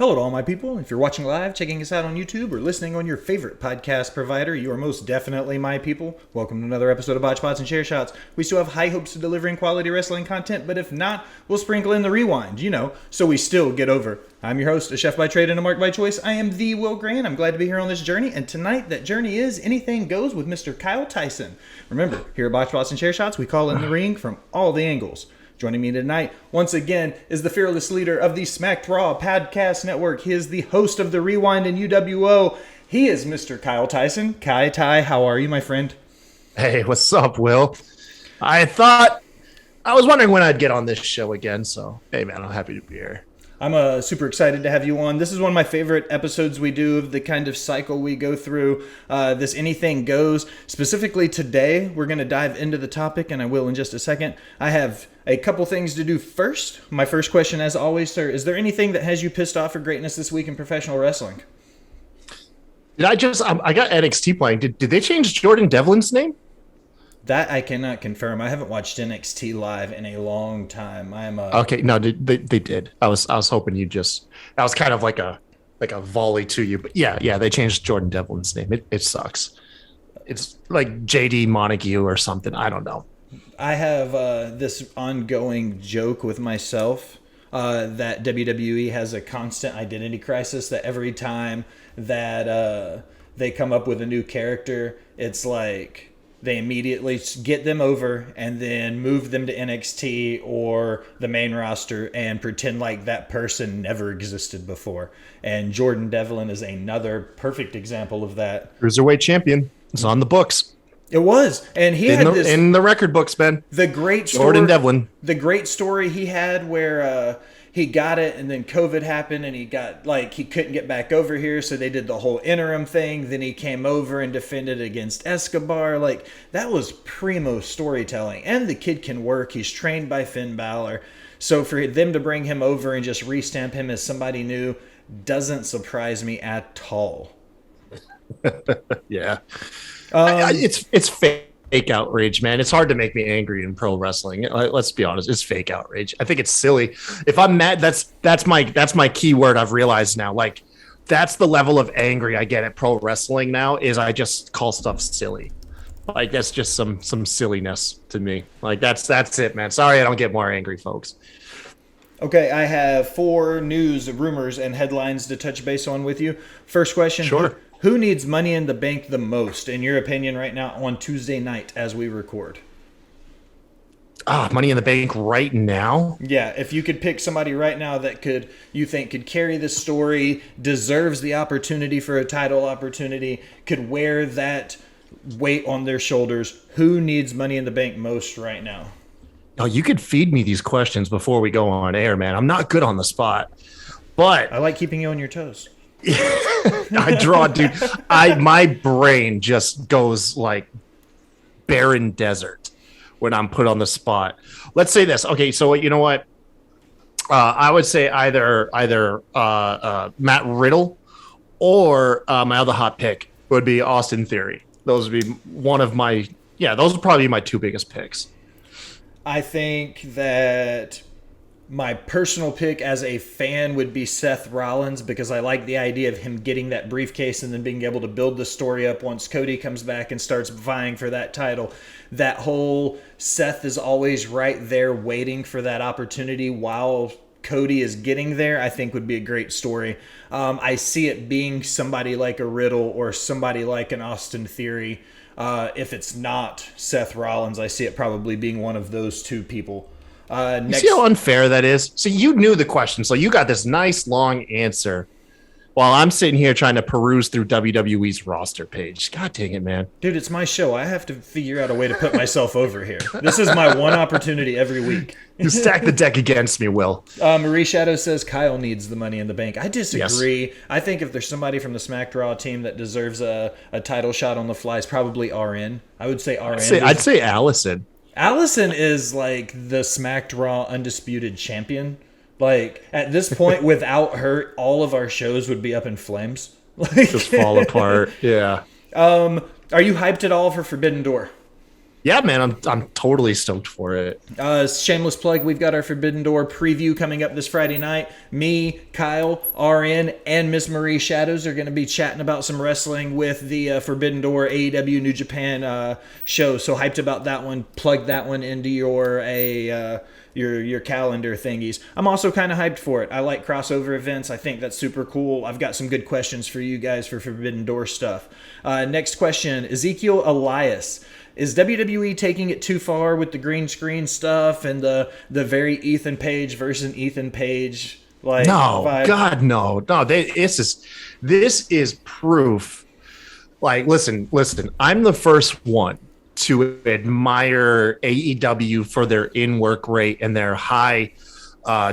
Hello to all my people. If you're watching live, checking us out on YouTube, or listening on your favorite podcast provider, you are most definitely my people. Welcome to another episode of Botched and Share Shots. We still have high hopes of delivering quality wrestling content, but if not, we'll sprinkle in the rewind, so we still get over. I'm your host, a chef by trade and a mark by choice. I am the Will Grant. I'm glad to be here on this journey, and tonight that journey is Anything Goes with Mr. Kyle Tyson. Remember, here at Botched and Share Shots, we call in the ring from all the angles. Joining me tonight, once again, is the fearless leader of the Smacked Raw Podcast Network. He is the host of The Rewind and UWO. He is Mr. Kyle Tyson. Kai Ty, how are you, my friend? Hey, what's up, Will? I was wondering when I'd get on this show again, so hey, man, I'm happy to be here. I'm super excited to have you on. This is one of my favorite episodes we do of the kind of cycle we go through, this Anything Goes. Specifically today, we're going to dive into the topic, and I will in just a second. I have a couple things to do first. My first question, as always, sir, is there anything that has you pissed off for greatness this week in professional wrestling? I got NXT playing. Did they change Jordan Devlin's name? That I cannot confirm. I haven't watched NXT live in a long time. Okay, no, they did. I was hoping you just that was kind of like a volley to you, but yeah, they changed Jordan Devlin's name. It sucks. It's like JD Montague or something. I don't know. I have this ongoing joke with myself that WWE has a constant identity crisis. That every time that they come up with a new character, it's like they immediately get them over and then move them to NXT or the main roster and pretend like that person never existed before. And Jordan Devlin is another perfect example of that. Cruiserweight champion. It's on the books. It was. And he had this in the record books, Ben. The great story, Jordan Devlin. The great story he had where he got it and then COVID happened and he couldn't get back over here, so they did the whole interim thing. Then he came over and defended against Escobar. That was primo storytelling. And the kid can work. He's trained by Finn Balor. So for them to bring him over and just restamp him as somebody new doesn't surprise me at all. Yeah. It's fake outrage, man. It's hard to make me angry in pro wrestling. Let's be honest, it's fake outrage. I think it's silly. If I'm mad, that's my key word. I've realized now. Like, that's the level of angry I get at pro wrestling now. Is I just call stuff silly. Like, that's just some silliness to me. Like, that's it, man. Sorry, I don't get more angry, folks. Okay, I have 4 news, rumors, and headlines to touch base on with you. First question. Sure. Who needs Money in the Bank the most, in your opinion, right now on Tuesday night as we record? Money in the Bank right now? Yeah, if you could pick somebody right now that you think could carry this story, deserves the opportunity for a title opportunity, could wear that weight on their shoulders, who needs Money in the Bank most right now? Oh, you could feed me these questions before we go on air, man. I'm not good on the spot, but I like keeping you on your toes. I draw, dude. My brain just goes like barren desert when I'm put on the spot. Let's say this. Okay, so you know what? I would say either Matt Riddle or my other hot pick would be Austin Theory. Those would be those would probably be my 2 biggest picks. I think that my personal pick as a fan would be Seth Rollins, because I like the idea of him getting that briefcase and then being able to build the story up once Cody comes back and starts vying for that title. That whole Seth is always right there waiting for that opportunity while Cody is getting there, I think would be a great story. I see it being somebody like a Riddle or somebody like an Austin Theory. If it's not Seth Rollins, I see it probably being one of those 2 people. You see how unfair that is? So you knew the question, so you got this nice long answer while I'm sitting here trying to peruse through WWE's roster page. God dang it, man. Dude, it's my show. I have to figure out a way to put myself over here. This is my one opportunity every week. You stack the deck against me, Will. Marie Shadow says Kyle needs the Money in the Bank. I disagree. Yes. I think if there's somebody from the Smacked Raw team that deserves a title shot on the fly, it's probably RN. I would say RN. I'd say Alison. Allison is like the Smacked Raw undisputed champion. Like, at this point, without her, all of our shows would be up in flames. Just fall apart. Yeah. Are you hyped at all for Forbidden Door? Yeah, man, I'm totally stoked for it. Shameless plug, we've got our Forbidden Door preview coming up this Friday night. Me, Kyle, RN, and Miss Marie Shadows are going to be chatting about some wrestling with the Forbidden Door AEW New Japan show. So hyped about that one. Plug that one into your calendar thingies. I'm also kind of hyped for it. I like crossover events. I think that's super cool. I've got some good questions for you guys for Forbidden Door stuff. Next question, Ezekiel Elias. Is WWE taking it too far with the green screen stuff and the very Ethan Page versus Ethan Page like No, vibe? God, no. This is proof. Like, listen. I'm the first one to admire AEW for their in-work rate and their high,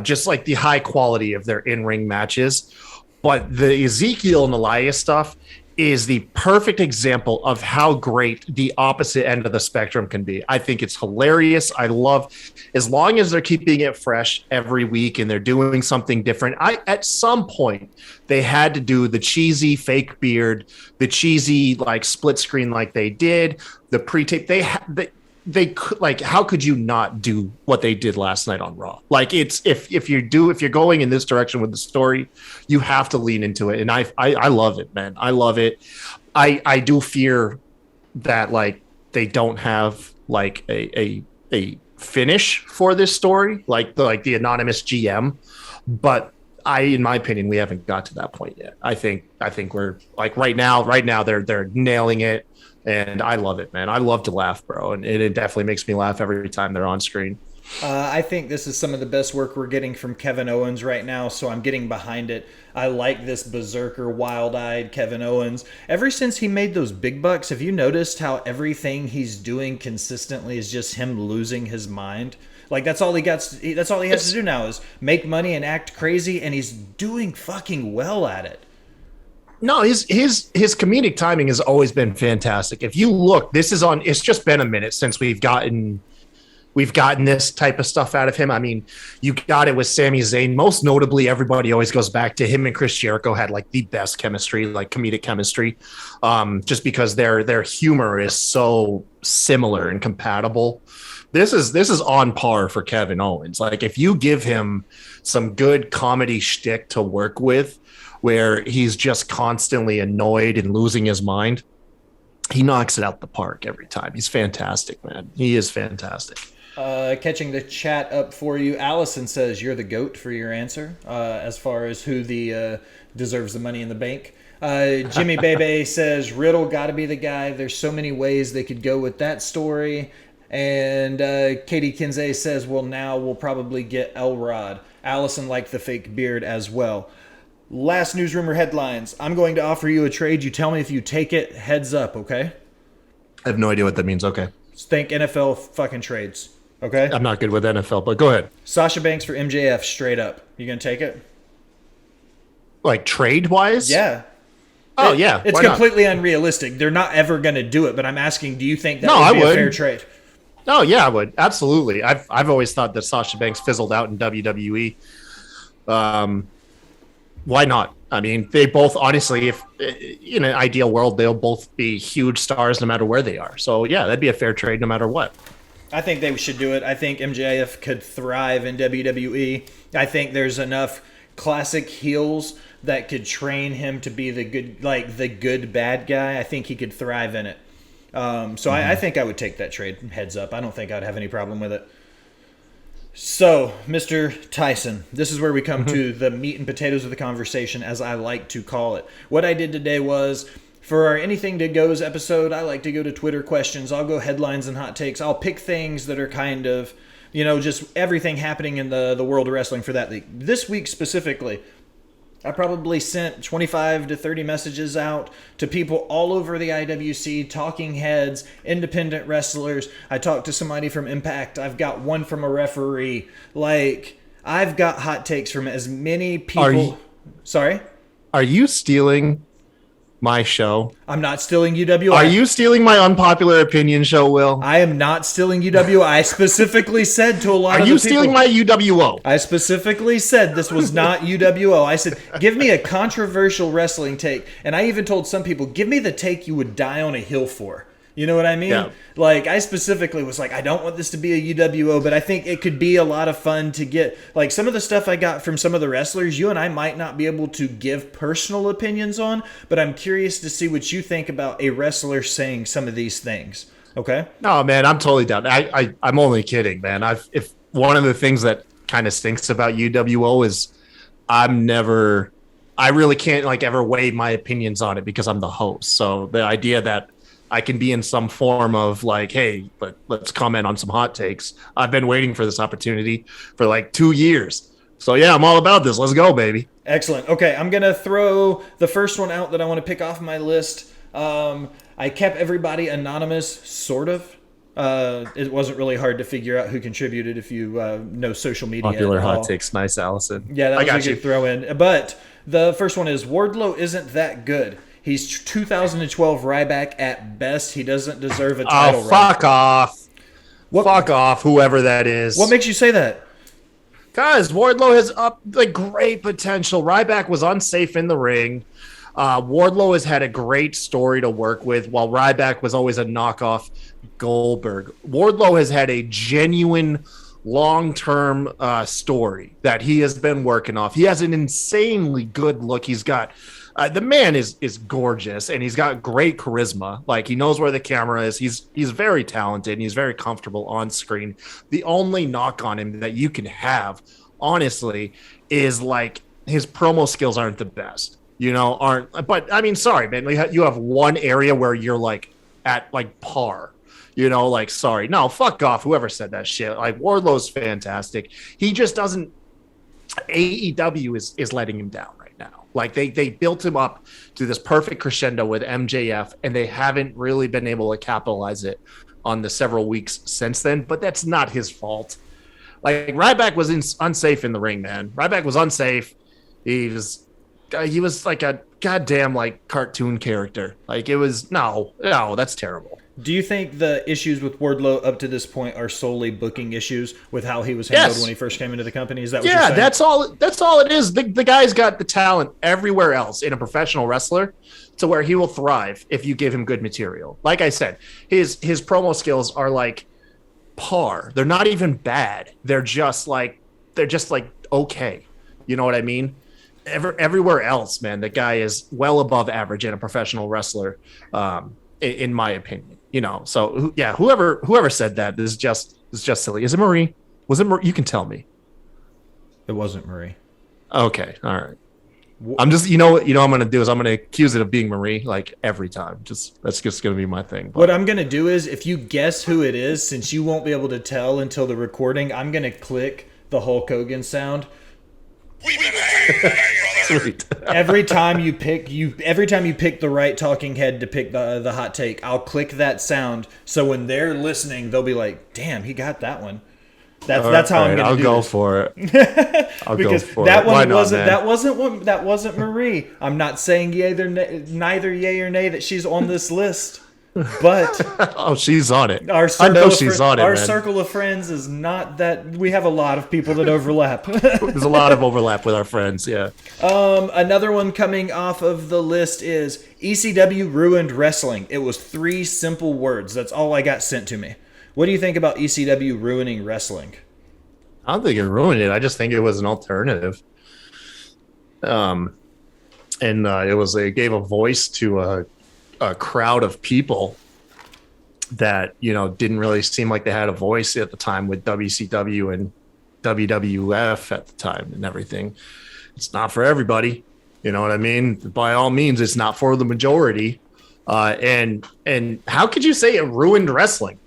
just like the high quality of their in-ring matches. But the Ezekiel and Elias stuff is the perfect example of how great the opposite end of the spectrum can be. I think it's hilarious. I love, as long as they're keeping it fresh every week and they're doing something different. At some point they had to do the cheesy fake beard, the cheesy like split screen like they did, the pre-tape. They could, like, how could you not do what they did last night on Raw? Like, it's if you're going in this direction with the story, you have to lean into it. And I love it, man. I love it. I do fear that like they don't have like a finish for this story, like the anonymous GM. But in my opinion, we haven't got to that point yet. I think we're like right now they're nailing it. And I love it, man. I love to laugh, bro. And it definitely makes me laugh every time they're on screen. I think this is some of the best work we're getting from Kevin Owens right now, so I'm getting behind it. I like this berserker, wild-eyed Kevin Owens. Ever since he made those big bucks, have you noticed how everything he's doing consistently is just him losing his mind? Like, that's all he has to do now is make money and act crazy, and he's doing fucking well at it. No, his comedic timing has always been fantastic. If you look, it's just been a minute since we've gotten this type of stuff out of him. I mean, you got it with Sami Zayn. Most notably, everybody always goes back to him and Chris Jericho had like the best chemistry, like comedic chemistry, just because their humor is so similar and compatible. This is on par for Kevin Owens. Like, if you give him some good comedy shtick to work with, where he's just constantly annoyed and losing his mind, he knocks it out the park every time. He's fantastic, man. He is fantastic. Catching the chat up for you, Alison says you're the GOAT for your answer as far as who deserves the money in the bank. Jimmy Bebe says Riddle got to be the guy. There's so many ways they could go with that story. And Katie Kinsey says, well, now we'll probably get Elrod. Alison liked the fake beard as well. Last news rumor headlines. I'm going to offer you a trade. You tell me if you take it. Heads up, okay? I have no idea what that means. Okay. Think NFL fucking trades, okay? I'm not good with NFL, but go ahead. Sasha Banks for MJF, straight up. You going to take it? Like trade-wise? Yeah. Yeah. It's completely unrealistic. They're not ever going to do it, but I'm asking, do you think that would be a fair trade? Oh, yeah, I would. Absolutely. I've always thought that Sasha Banks fizzled out in WWE. Why not? I mean, they both, honestly, if in an ideal world, they'll both be huge stars no matter where they are. So, yeah, that'd be a fair trade no matter what. I think they should do it. I think MJF could thrive in WWE. I think there's enough classic heels that could train him to be the good bad guy. I think he could thrive in it. I think I would take that trade. Heads up. I don't think I'd have any problem with it. So, Mr. Tyson, this is where we come to the meat and potatoes of the conversation, as I like to call it. What I did today was, for our Anything to Goes episode, I like to go to Twitter questions. I'll go headlines and hot takes. I'll pick things that are kind of, just everything happening in the world of wrestling for that week. This week specifically, I probably sent 25 to 30 messages out to people all over the IWC, talking heads, independent wrestlers. I talked to somebody from Impact. I've got one from a referee. Like, I've got hot takes from as many people. Sorry? Are you stealing my show? I'm not stealing UWO. Are you stealing my unpopular opinion show, Will? I am not stealing UWO. I specifically said to a lot of the people. Are you stealing my UWO? I specifically said this was not UWO. I said, give me a controversial wrestling take. And I even told some people, give me the take you would die on a hill for. You know what I mean? Yeah. Like, I specifically was like, I don't want this to be a UWO, but I think it could be a lot of fun to get. Like, some of the stuff I got from some of the wrestlers, you and I might not be able to give personal opinions on, but I'm curious to see what you think about a wrestler saying some of these things. Okay? No, man, I'm totally down. I'm only kidding, man. If one of the things that kind of stinks about UWO is I really can't like ever weigh my opinions on it because I'm the host. So the idea that I can be in some form of like, hey, let's comment on some hot takes. I've been waiting for this opportunity for like 2 years. So yeah, I'm all about this. Let's go, baby. Excellent. Okay, I'm going to throw the first one out that I want to pick off my list. I kept everybody anonymous, sort of. It wasn't really hard to figure out who contributed if you know social media. Popular hot takes. Nice, Allison. Yeah, that was a good throw in. But the first one is Wardlow isn't that good. He's 2012 Ryback at best. He doesn't deserve a title run. Fuck off. Fuck off, whoever that is. What makes you say that? Guys, Wardlow has great potential. Ryback was unsafe in the ring. Wardlow has had a great story to work with, while Ryback was always a knockoff Goldberg. Wardlow has had a genuine long-term story that he has been working off. He has an insanely good look. He's got the man is gorgeous, and he's got great charisma. Like, he knows where the camera is. He's very talented, and he's very comfortable on screen. The only knock on him that you can have, honestly, is like his promo skills aren't the best. But I mean, sorry, man. You have one area where you're like at like par. Sorry, no, fuck off. Whoever said that shit. Like, Wardlow's fantastic. He just doesn't. AEW is letting him down right now. Like, they built him up to this perfect crescendo with MJF, and they haven't really been able to capitalize it on the several weeks since then. But that's not his fault. Like, Ryback was unsafe in the ring, man. Ryback was unsafe. He was like a goddamn like cartoon character. Like, it was no, that's terrible. Do you think the issues with Wardlow up to this point are solely booking issues with how he was handled when he first came into the company? Is that what you're saying? That's all it is. The guy's got the talent everywhere else in a professional wrestler to where he will thrive if you give him good material. Like I said, his promo skills are like par. They're not even bad. They're just like okay. You know what I mean? Everywhere else, man, the guy is well above average in a professional wrestler, in my opinion. So yeah, whoever said that is just silly. Is it Marie? Was it Marie? You can tell me. It wasn't Marie. Okay, all right. I'm just what I'm gonna do is I'm gonna accuse it of being Marie like every time. That's just gonna be my thing. But what I'm gonna do is, if you guess who it is, since you won't be able to tell until the recording, I'm gonna click the Hulk Hogan sound. Sweet. every time you pick the right talking head to pick the hot take, I'll click that sound, so when they're listening, they'll be like, "Damn, he got that one." That's how I'm gonna do go this. For it. I'll go for that it. One Why not, wasn't man? that wasn't Marie. I'm not saying neither yay or nay that she's on this list. But oh, she's on it. I know she's on it. Our circle of friends is not that. We have a lot of people that overlap. There's a lot of overlap with our friends. Yeah. Another one coming off of the list is ECW ruined wrestling. It was 3 simple words. That's all I got sent to me. What do you think about ECW ruining wrestling? I don't think it ruined it. I just think it was an alternative. It gave a voice to a crowd of people that didn't really seem like they had a voice at the time with WCW and WWF at the time and everything. It's not for everybody, you know what I mean? By all means, it's not for the majority. And how could you say it ruined wrestling?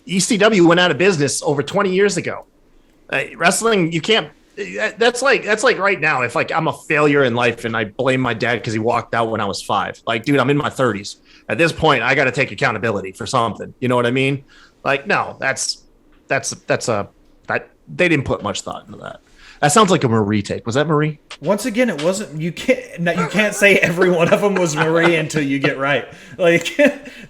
ECW went out of business over 20 years ago. Wrestling, you can't. That's like right now, if like I'm a failure in life and I blame my dad because he walked out when I was 5. Like, dude, I'm in my 30s. At this point, I got to take accountability for something. You know what I mean? Like, no, they didn't put much thought into that. That sounds like a Marie take. Was that Marie? Once again, it wasn't. You can't say every one of them was Marie until you get right. Like,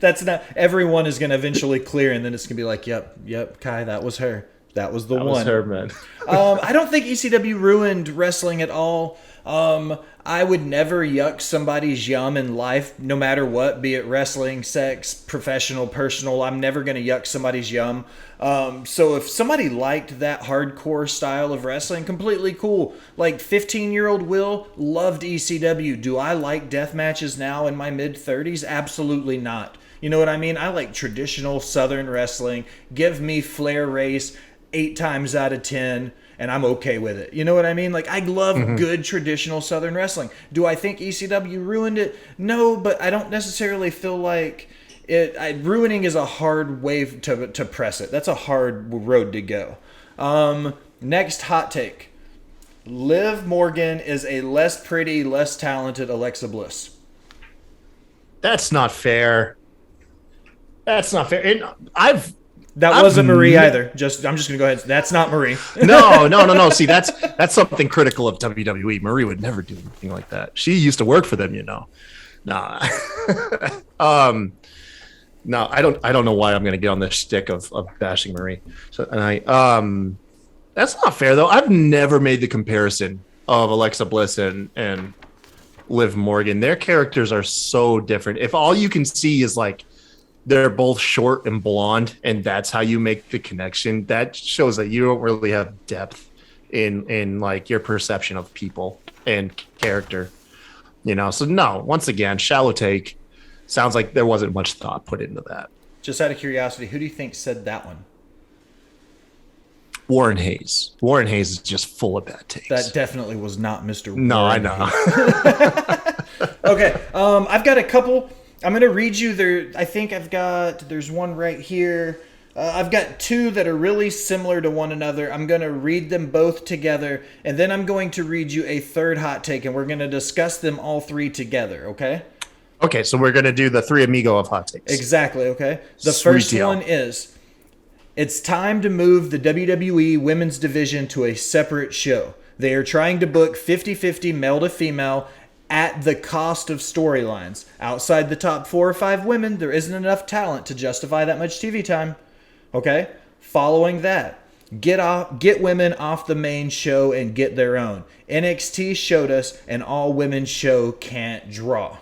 that's not. Everyone is going to eventually clear, and then it's going to be like, yep, Kai, that was her. That was the one. That was her, man. I don't think ECW ruined wrestling at all. I would never yuck somebody's yum in life, no matter what, be it wrestling, sex, professional, personal. I'm never going to yuck somebody's yum. So if somebody liked that hardcore style of wrestling, completely cool. Like 15-year-old Will loved ECW. Do I like death matches now in my mid-30s? Absolutely not. You know what I mean? I like traditional Southern wrestling. Give me Flair Race 8 times out of 10. And I'm okay with it. You know what I mean? Like, I love good traditional Southern wrestling. Do I think ECW ruined it? No, but I don't necessarily feel like ruining is a hard wave to press it. That's a hard road to go. Next hot take. Liv Morgan is a less pretty, less talented Alexa Bliss. That's not fair. That's not fair. And That wasn't Marie either. I'm just going to go ahead. That's not Marie. No. See, that's something critical of WWE. Marie would never do anything like that. She used to work for them, you know. Nah. No, I don't know why I'm going to get on the shtick of bashing Marie. So, and that's not fair though. I've never made the comparison of Alexa Bliss and Liv Morgan. Their characters are so different. If all you can see is like they're both short and blonde, and that's how you make the connection, that shows that you don't really have depth in like your perception of people and character, you know. So no, once again, shallow take. Sounds like there wasn't much thought put into that. Just out of curiosity, who do you think said that one? Warren Hayes. Warren Hayes is just full of bad takes. That definitely was not Mr. No, Warren I know. Okay, I've got a couple. I'm going to read you there. I think there's one right here. I've got two that are really similar to one another. I'm going to read them both together, and then I'm going to read you a third hot take, and we're going to discuss them all three together, okay? Okay, so we're going to do the three amigo of hot takes. Exactly, okay? The first one is, it's time to move the WWE women's division to a separate show. They are trying to book 50-50 male to female at the cost of storylines. Outside the top 4 or 5 women, there isn't enough talent to justify that much TV time. Okay? Following that, get women off the main show and get their own. NXT showed us an all-women show can't draw.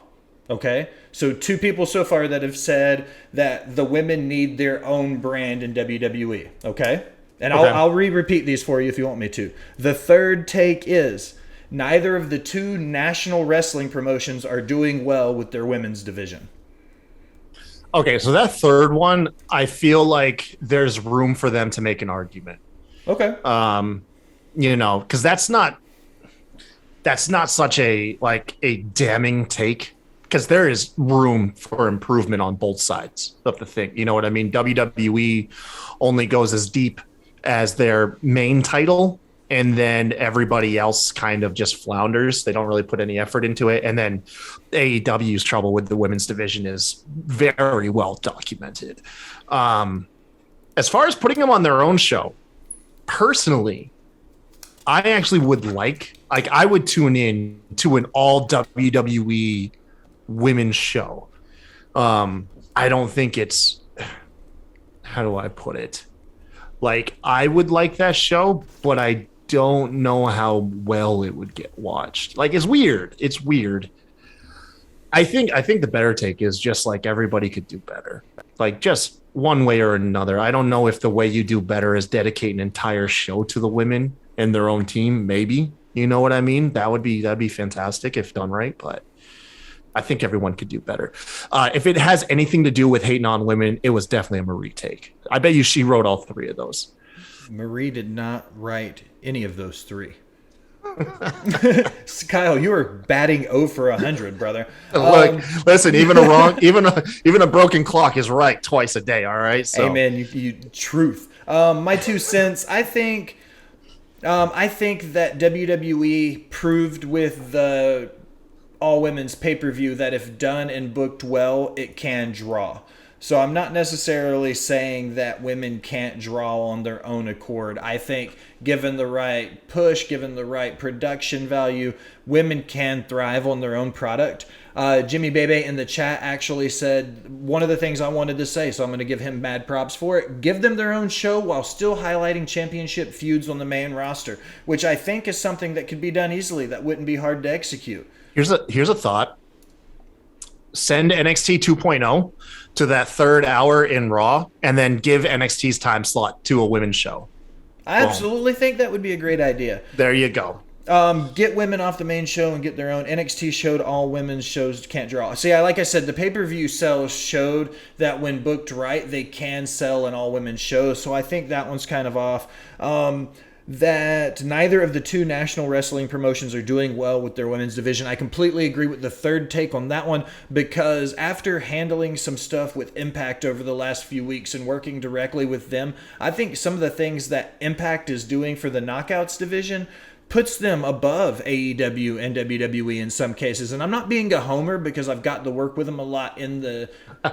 Okay? So 2 people so far that have said that the women need their own brand in WWE. Okay? And okay. I'll repeat these for you if you want me to. The third take is, neither of the 2 national wrestling promotions are doing well with their women's division. Okay, so that third one, I feel like there's room for them to make an argument. Okay. You know, because that's not such a damning take, because there is room for improvement on both sides of the thing. You know what I mean? WWE only goes as deep as their main title, and then everybody else kind of just flounders. They don't really put any effort into it. And then AEW's trouble with the women's division is very well documented. As far as putting them on their own show, personally, I actually would I would tune in to an all WWE women's show. I don't think it's, how do I put it? Like, I would like that show, but I don't know how well it would get watched. Like, it's weird. I think the better take is just like everybody could do better. Like, just one way or another. I don't know if the way you do better is dedicate an entire show to the women and their own team. Maybe, you know what I mean? That'd be fantastic if done right, but I think everyone could do better. If it has anything to do with hating on women, it was definitely a Marie take. I bet you she wrote all 3 of those. Marie did not write any of those 3. Kyle, you are batting 0 for 100, brother. Look, listen, even a broken clock is right twice a day. All right. So. Amen. You truth. My 2 cents. I think that WWE proved with the all women's pay-per-view that if done and booked well, it can draw. So I'm not necessarily saying that women can't draw on their own accord. I think given the right push, given the right production value, women can thrive on their own product. Jimmy Bebe in the chat actually said one of the things I wanted to say, so I'm going to give him mad props for it. Give them their own show while still highlighting championship feuds on the main roster, which I think is something that could be done easily. That wouldn't be hard to execute. Here's a thought. Send NXT 2.0 to that third hour in Raw, and then give NXT's time slot to a women's show. I absolutely think that would be a great idea. There you go. Get women off the main show and get their own. NXT showed all women's shows can't draw. See, like I said, the pay-per-view sales showed that when booked right, they can sell an all-women's show. So I think that one's kind of off. That neither of the two national wrestling promotions are doing well with their women's division. I completely agree with the third take on that one, because after handling some stuff with Impact over the last few weeks and working directly with them, I think some of the things that Impact is doing for the Knockouts division puts them above AEW and WWE in some cases. And I'm not being a homer because I've got to work with them a lot in the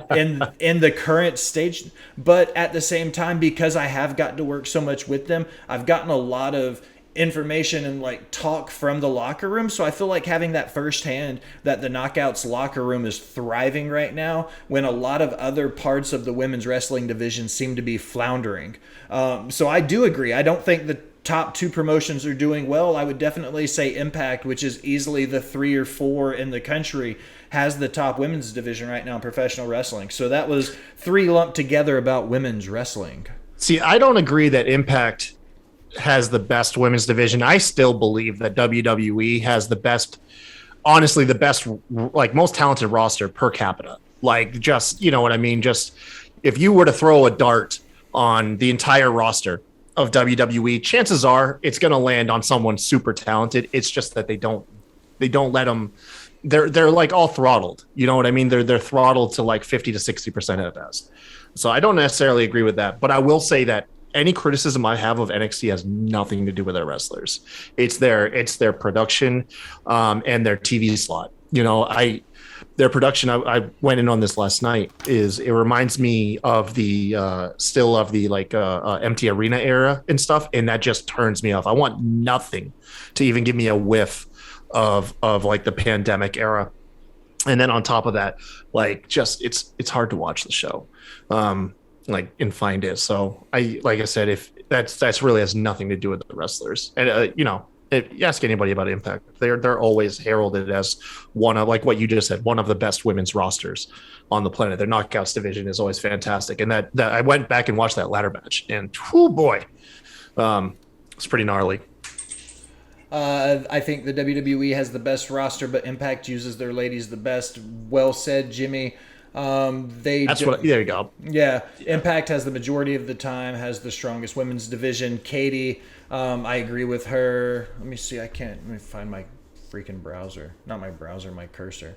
in the current stage, but at the same time, because I have got to work so much with them, I've gotten a lot of information and like talk from the locker room. So I feel like having that firsthand that the Knockouts locker room is thriving right now when a lot of other parts of the women's wrestling division seem to be floundering. So I do agree. I don't think the top two promotions are doing well. I would definitely say Impact, which is easily the 3 or 4 in the country, has the top women's division right now in professional wrestling. So that was 3 lumped together about women's wrestling. See, I don't agree that Impact has the best women's division. I still believe that WWE has the best, honestly, the best, like most talented roster per capita. Like, just, you know what I mean? Just if you were to throw a dart on the entire roster of WWE, chances are it's going to land on someone super talented. It's just that they don't let them. They're like all throttled. You know what I mean? They're throttled to like 50 to 60% at best. So I don't necessarily agree with that, but I will say that any criticism I have of NXT has nothing to do with their wrestlers. It's their production and their TV slot. You know, their production, I went in on this last night, it reminds me of the still of the like empty arena era and stuff, and that just turns me off. I want nothing to even give me a whiff of like the pandemic era. And then on top of that, like, just it's hard to watch the show, like, and find it. So like I said, if that's really has nothing to do with the wrestlers. And you know, if you ask anybody about Impact, they're always heralded as one of, like what you just said, one of the best women's rosters on the planet. Their Knockouts division is always fantastic. And that I went back and watched that ladder match, and oh boy, it's pretty gnarly. I think the WWE has the best roster, but Impact uses their ladies the best. Well said, Jimmy. There you go. Yeah, Impact has the majority of the time, has the strongest women's division. Katie, I agree with her. Let me see. Let me find my freaking browser. Not my browser, my cursor.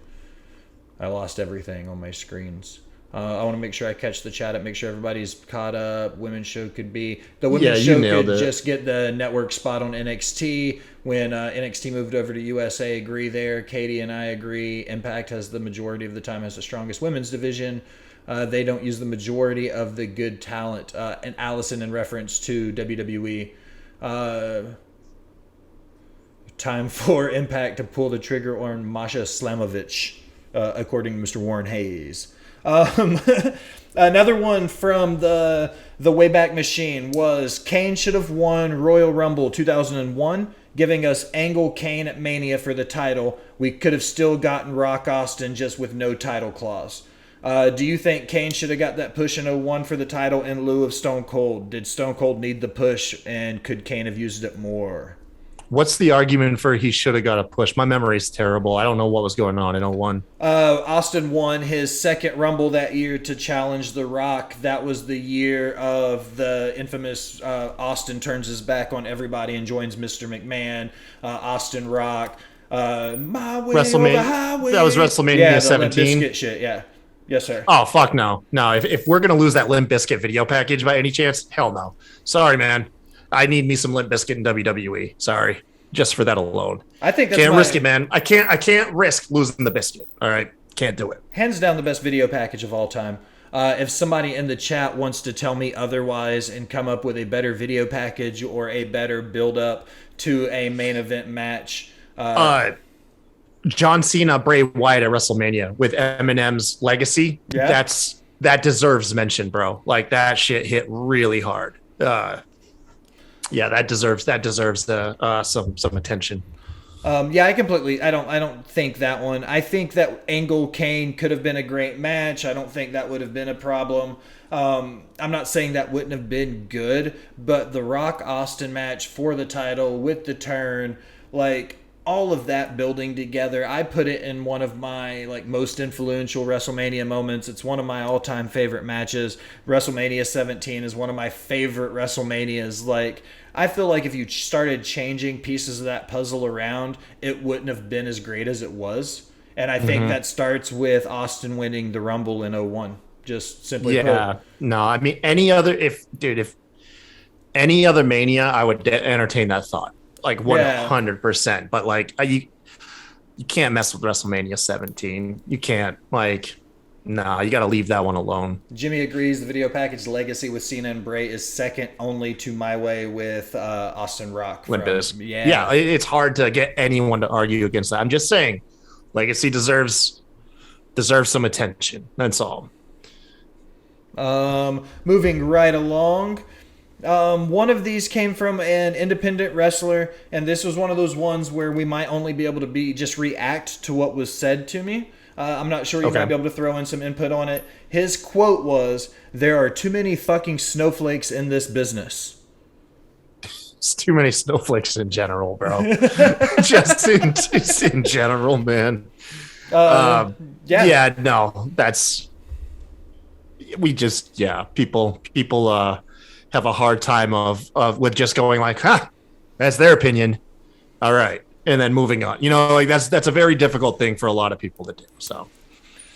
I lost everything on my screens. I want to make sure I catch the chat up, make sure everybody's caught up. Women's show could be... The women's show could just get the network spot on NXT. When NXT moved over to USA, agree there. Katie and I agree. Impact has the majority of the time, has the strongest women's division. They don't use the majority of the good talent. And Alison, in reference to WWE, time for Impact to pull the trigger on Masha Slamovich, according to Mr. Warren Hayes. Another one from the Wayback Machine was Kane should have won Royal Rumble 2001, giving us Angle Kane at Mania for the title. We could have still gotten Rock Austin just with no title clause. Do you think Kane should have got that push in 01 for the title in lieu of Stone Cold? Did Stone Cold need the push, and could Kane have used it more? What's the argument for he should have got a push? My memory's terrible. I don't know what was going on in 01. Austin won his second Rumble that year to challenge The Rock. That was the year of the infamous Austin turns his back on everybody and joins Mr. McMahon. Austin Rock. My way WrestleMania. over highway. That was WrestleMania 17. Limp Bizkit shit, yeah. Yes, sir. Oh, fuck no. No, if we're going to lose that Limp Bizkit video package by any chance, hell no. Sorry, man. I need me some Limp Bizkit in WWE. Sorry, just for that alone. I think that's can't risk it, man. I can't risk losing the biscuit. All right, can't do it. Hands down, the best video package of all time. If somebody in the chat wants to tell me otherwise and come up with a better video package or a better build up to a main event match, John Cena, Bray Wyatt at WrestleMania with Eminem's legacy. Yeah. That deserves mention, bro. Like that shit hit really hard. Yeah, that deserves some attention. Yeah, I don't think that one. I think that Angle Kane could have been a great match. I don't think that would have been a problem. I'm not saying that wouldn't have been good, but the Rock Austin match for the title with the turn, like all of that building together, I put it in one of my like most influential WrestleMania moments. It's one of my all-time favorite matches. WrestleMania 17 is one of my favorite WrestleManias. Like, I feel like if you started changing pieces of that puzzle around, it wouldn't have been as great as it was. And I think that starts with Austin winning the Rumble in 01. Just simply put. No, I mean if any other Mania, I would entertain that thought. Like 100%, but like you can't mess with WrestleMania 17. You can't, like, nah, you got to leave that one alone. Jimmy agrees. The video package legacy with Cena and Bray is second only to My Way with Austin Rock. Yeah, it's hard to get anyone to argue against that. I'm just saying, legacy deserves some attention. That's all. Moving right along. One of these came from an independent wrestler, and this was one of those ones where we might only be able to just react to what was said to me. I'm not sure you might be able to throw in some input on it. His quote was, "There are too many fucking snowflakes in this business." It's too many snowflakes in general, bro. just in general, man. People have a hard time with just going like, that's their opinion. All right. And then moving on, like that's a very difficult thing for a lot of people to do. So,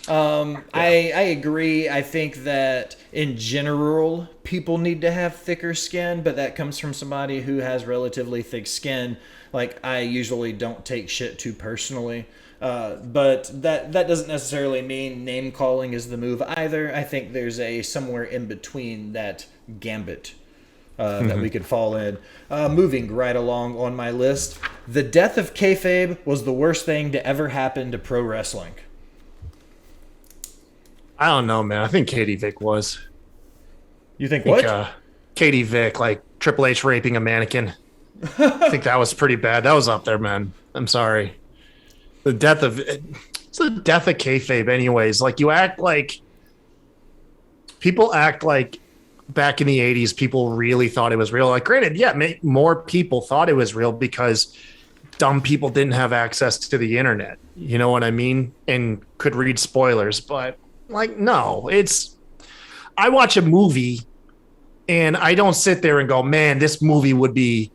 I agree. I think that in general, people need to have thicker skin, but that comes from somebody who has relatively thick skin. Like, I usually don't take shit too personally. But that doesn't necessarily mean name calling is the move either. I think there's a somewhere in between that gambit that we could fall in. Moving right along on my list, the death of kayfabe was the worst thing to ever happen to pro wrestling. I don't know, man. I think Katie Vick was. You think what? Katie Vick, like Triple H raping a mannequin. I think that was pretty bad. That was up there, man. I'm sorry. It's the death of kayfabe anyways. Like, people act like back in the 80s, people really thought it was real. Like, granted, more people thought it was real because dumb people didn't have access to the internet. You know what I mean? And could read spoilers. But, like, no, I watch a movie and I don't sit there and go, man, this movie would be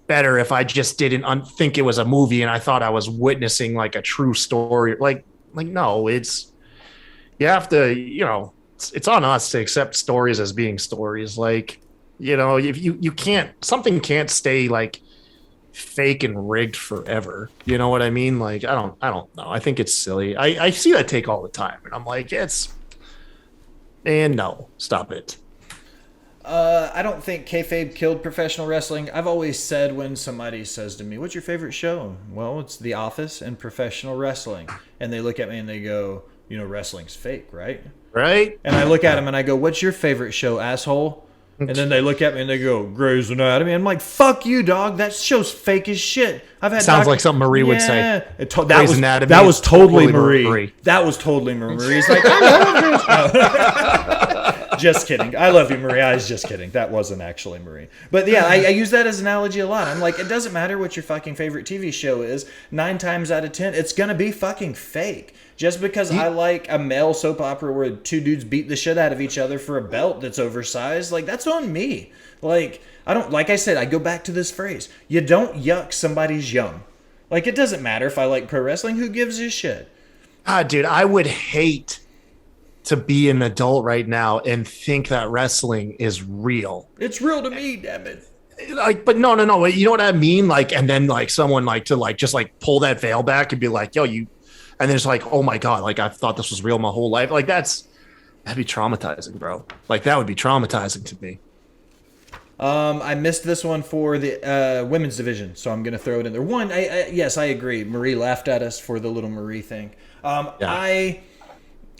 better if I just didn't think it was a movie and I thought I was witnessing like a true story. Like no, you have to, it's on us to accept stories as being stories. Like, if you can't, something can't stay like fake and rigged forever. You know what I mean? Like, I don't know. I think it's silly. I see that take all the time and I'm like, no, stop it. I don't think kayfabe killed professional wrestling. I've always said when somebody says to me, "What's your favorite show?" Well, it's The Office and professional wrestling. And they look at me and they go, wrestling's fake, right? Right. And I look at them and I go, "What's your favorite show, asshole?" And then they look at me and they go, "Grey's Anatomy." I'm like, "Fuck you, dog. That show's fake as shit." Sounds like something Marie would say. That was totally Marie. That was totally Marie. Marie's like, just kidding. I love you, Marie. I was just kidding. That wasn't actually Marie. But yeah, I use that as an analogy a lot. I'm like, it doesn't matter what your fucking favorite TV show is. 9 times out of 10, it's going to be fucking fake. Just because I like a male soap opera where 2 dudes beat the shit out of each other for a belt that's oversized, like, that's on me. Like, like I said, I go back to this phrase. You don't yuck somebody's yum. Like, it doesn't matter if I like pro wrestling. Who gives a shit? Dude, I would hate to be an adult right now and think that wrestling is real. It's real to me, damn it. Like, but no. You know what I mean? Like, and then like someone like to like just like pull that veil back and be like, yo, and then it's like, oh my God, like I thought this was real my whole life. Like That'd be traumatizing, bro. Like that would be traumatizing to me. I missed this one for the women's division, so I'm going to throw it in there. One, yes, I agree. Marie laughed at us for the little Marie thing. Yeah.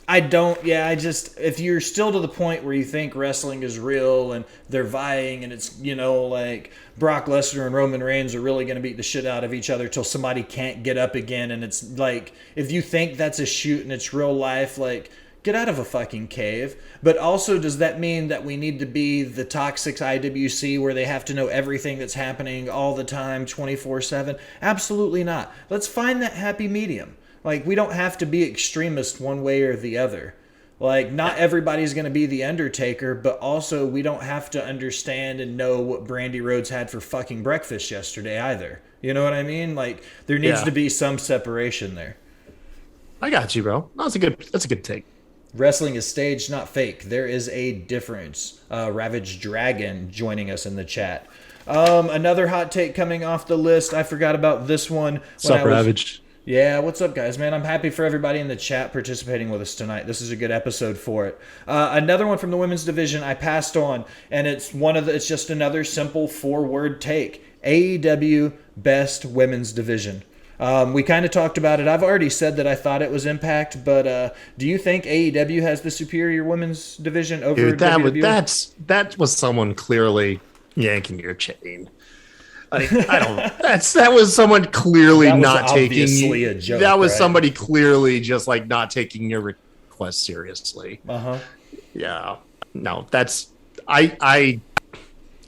I don't. Yeah, I just, if you're still to the point where you think wrestling is real and they're vying and it's, like Brock Lesnar and Roman Reigns are really going to beat the shit out of each other till somebody can't get up again. And it's like, if you think that's a shoot and it's real life, like, get out of a fucking cave. But also, does that mean that we need to be the toxic IWC where they have to know everything that's happening all the time, 24/7? Absolutely not. Let's find that happy medium. Like, we don't have to be extremist one way or the other. Like, not everybody's going to be the Undertaker, but also we don't have to understand and know what Brandy Rhodes had for fucking breakfast yesterday either. You know what I mean? Like, there needs to be some separation there. I got you, bro. That's a good take. Wrestling is staged, not fake. There is a difference. Ravaged Dragon joining us in the chat. Another hot take coming off the list. I forgot about this one. What's up, Ravaged? Yeah, what's up, guys, man? I'm happy for everybody in the chat participating with us tonight. This is a good episode for it. Another one from the women's division I passed on, and it's just another simple 4-word take. AEW Best Women's Division. We kind of talked about it. I've already said that I thought it was Impact, but do you think AEW has the superior women's division over WWE? That was someone clearly yanking your chain. I don't. That was someone clearly not taking a joke. That was somebody clearly just like not taking your request seriously. Yeah. No, that's I'm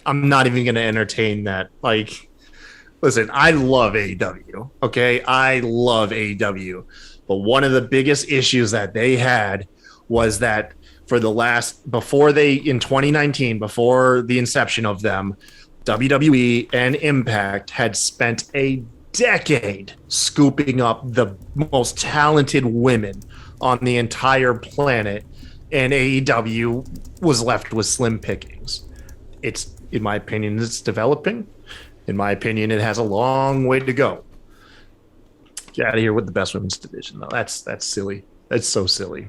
not even going to entertain that. Like, listen, I love AEW. Okay, I love AEW, but one of the biggest issues that they had was that in 2019, before the inception of them, WWE and Impact had spent a decade scooping up the most talented women on the entire planet, and AEW was left with slim pickings. It's, in my opinion, it's developing. In my opinion, it has a long way to go. Get out of here with the best women's division, though. That's silly. That's so silly.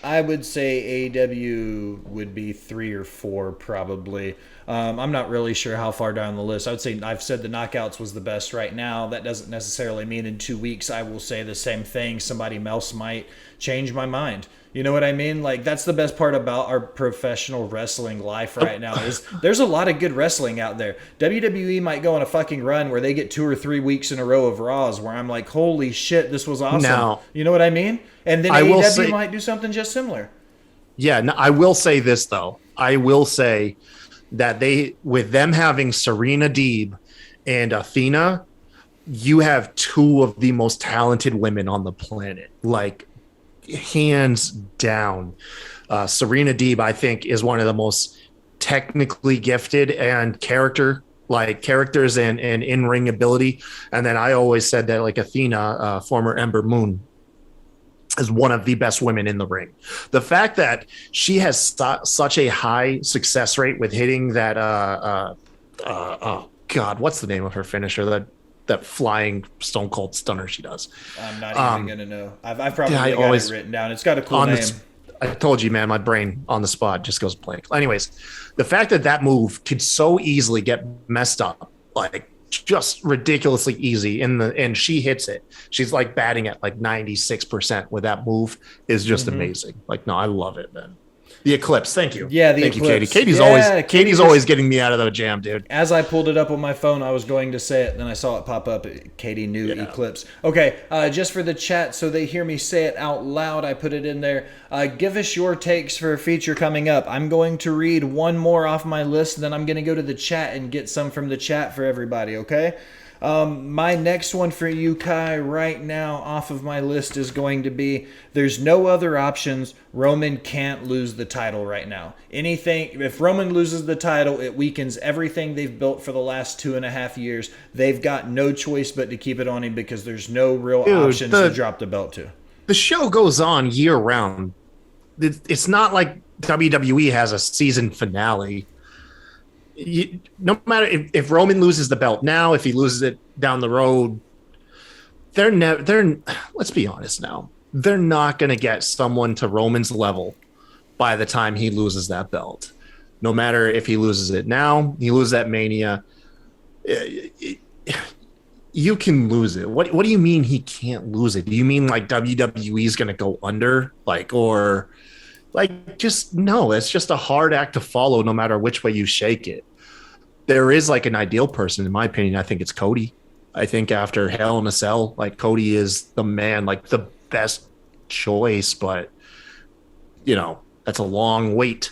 I would say AEW would be 3 or 4 probably. I'm not really sure how far down the list. I would say I've said the Knockouts was the best right now. That doesn't necessarily mean in 2 weeks I will say the same thing. Somebody else might change my mind. You know what I mean? Like, that's the best part about our professional wrestling life right now is there's a lot of good wrestling out there. WWE might go on a fucking run where they get 2 or 3 weeks in a row of Raws where I'm like, holy shit, this was awesome. Now, you know what I mean? And then AEW might do something just similar. Yeah, no, I will say this, though. I will say that with them having Serena Deeb and Athena, you have 2 of the most talented women on the planet. Like, hands down. Serena Deeb, I think, is one of the most technically gifted and characters and in-ring ability. And then I always said that, like, Athena, former Ember Moon, is one of the best women in the ring. The fact that she has such a high success rate with hitting that oh god, what's the name of her finisher, that flying Stone Cold Stunner she does? I'm not even gonna know. I've probably got it written down. It's got a cool name. I told you, man, my brain on the spot just goes blank. Anyways, the fact that move could so easily get messed up, like just ridiculously easy and she hits it. She's like batting at like 96% with that move is just amazing. Like, no, I love it, man. The Eclipse. Thank you. Yeah, Thank Eclipse. you, Katie. Katie's always getting me out of the jam, dude. As I pulled it up on my phone, I was going to say it, then I saw it pop up. Katie knew Eclipse. Okay, just for the chat, so they hear me say it out loud, I put it in there. Give us your takes for a feature coming up. I'm going to read one more off my list, then I'm going to go to the chat and get some from the chat for everybody, okay? My next one for you, Kai, right now off of my list is going to be, there's no other options. Roman can't lose the title right now. If Roman loses the title, it weakens everything they've built for the last 2.5 years. They've got no choice but to keep it on him because there's no real options to drop the belt to. The show goes on year round. It's not like WWE has a season finale. No matter if Roman loses the belt now, if he loses it down the road, let's be honest now, they're not going to get someone to Roman's level by the time he loses that belt. No matter if he loses it now, he loses at Mania. You can lose it. What do you mean he can't lose it? Do you mean like WWE is going to go under? Just no, it's just a hard act to follow no matter which way you shake it. There is like an ideal person, in my opinion. I think it's Cody. I think after Hell in a Cell, like Cody is the man, like the best choice, but that's a long wait,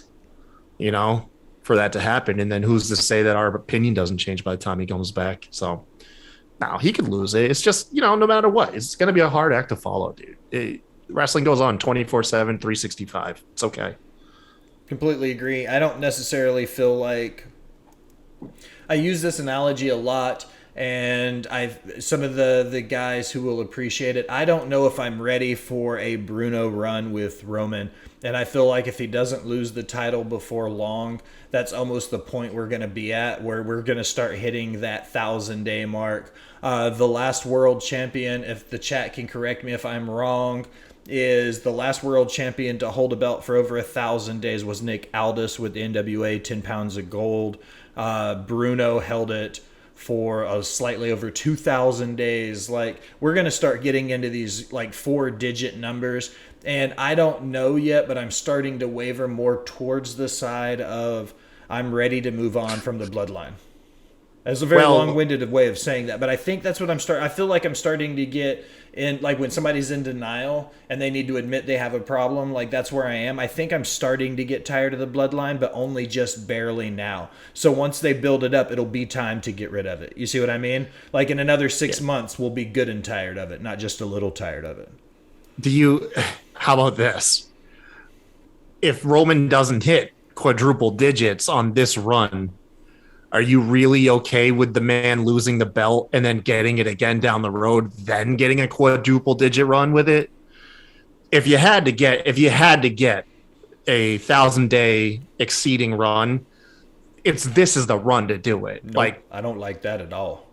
for that to happen. And then who's to say that our opinion doesn't change by the time he comes back? So now he could lose it. It's just, no matter what, it's going to be a hard act to follow, dude. Wrestling goes on 24/7, 365. It's okay. Completely agree. I don't necessarily feel like I use this analogy a lot, and some of the guys who will appreciate it. I don't know if I'm ready for a Bruno run with Roman, and I feel like if he doesn't lose the title before long, that's almost the point we're going to be at, where we're going to start hitting that 1,000-day mark. The last world champion, if the chat can correct me if I'm wrong, is the last world champion to hold a belt for over 1,000 days was Nick Aldis with the NWA, 10 pounds of gold. Bruno held it for slightly over 2,000 days. Like, we're going to start getting into these like 4-digit numbers, and I don't know yet, but I'm starting to waver more towards the side of I'm ready to move on from the bloodline. That's a very long-winded way of saying that, but I think that's what I feel like I'm starting to get in, like when somebody's in denial and they need to admit they have a problem, like that's where I am. I think I'm starting to get tired of the bloodline, but only just barely now. So once they build it up, it'll be time to get rid of it. You see what I mean? Like in another 6 months, we'll be good and tired of it, not just a little tired of it. How about this? If Roman doesn't hit quadruple digits on this run, are you really okay with the man losing the belt and then getting it again down the road, then getting a quadruple digit run with it? If you had to get a 1,000-day exceeding run, this is the run to do it. Nope, I don't like that at all.